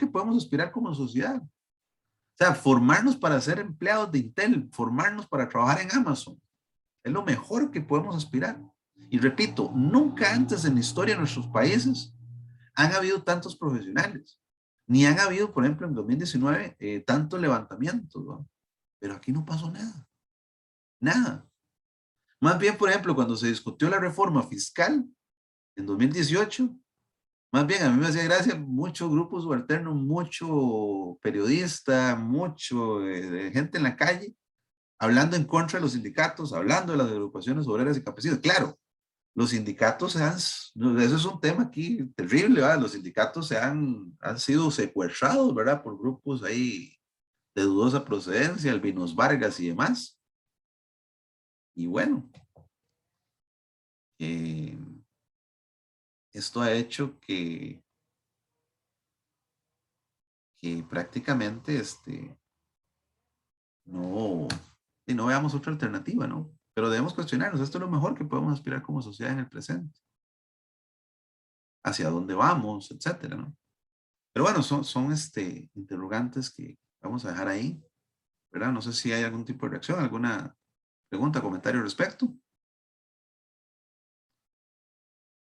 podemos aspirar como sociedad. O sea, formarnos para ser empleados de Intel, formarnos para trabajar en Amazon, es lo mejor que podemos aspirar. Y repito, nunca antes en la historia de nuestros países han habido tantos profesionales, ni han habido, por ejemplo, en 2019, tantos levantamientos, ¿no? Pero aquí no pasó nada, nada. Más bien, por ejemplo, cuando se discutió la reforma fiscal en 2018, más bien a mí me hacía gracia muchos grupos subalternos, mucho periodista, mucho gente en la calle, hablando en contra de los sindicatos, hablando de las agrupaciones obreras y campesinas. Claro, los sindicatos eso es un tema aquí terrible, ¿verdad? Los sindicatos han sido secuestrados, ¿verdad? Por grupos ahí de dudosa procedencia, Albinos Vargas y demás. Y bueno, esto ha hecho que prácticamente no, y no veamos otra alternativa, ¿no? Pero debemos cuestionarnos, esto es lo mejor que podemos aspirar como sociedad en el presente. Hacia dónde vamos, etcétera, ¿no? Pero bueno, son interrogantes que vamos a dejar ahí, ¿verdad? No sé si hay algún tipo de reacción, alguna pregunta, comentario al respecto.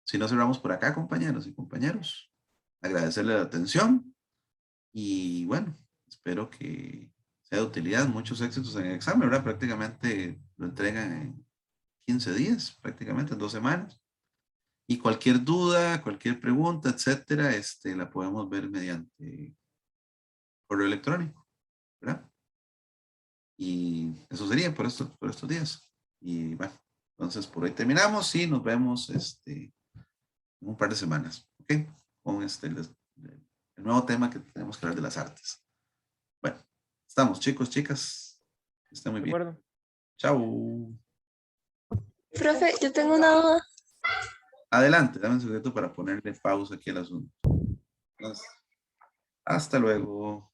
Si no, cerramos por acá, compañeros y compañeros. Agradecerle la atención y bueno, espero que sea de utilidad. Muchos éxitos en el examen, ¿verdad? Prácticamente lo entregan en 15 días, prácticamente en 2 semanas. Y cualquier duda, cualquier pregunta, etcétera, la podemos ver mediante correo electrónico, ¿verdad? Y eso sería por estos días. Y bueno, entonces por hoy terminamos y nos vemos en un par de semanas, ¿ok? Con el nuevo tema que tenemos que hablar de las artes. Bueno, estamos, chicos, chicas. Está muy ¿De bien. acuerdo? Chao. Profe, yo tengo una duda. Adelante, dame un segundito para ponerle pausa aquí al asunto. Hasta luego.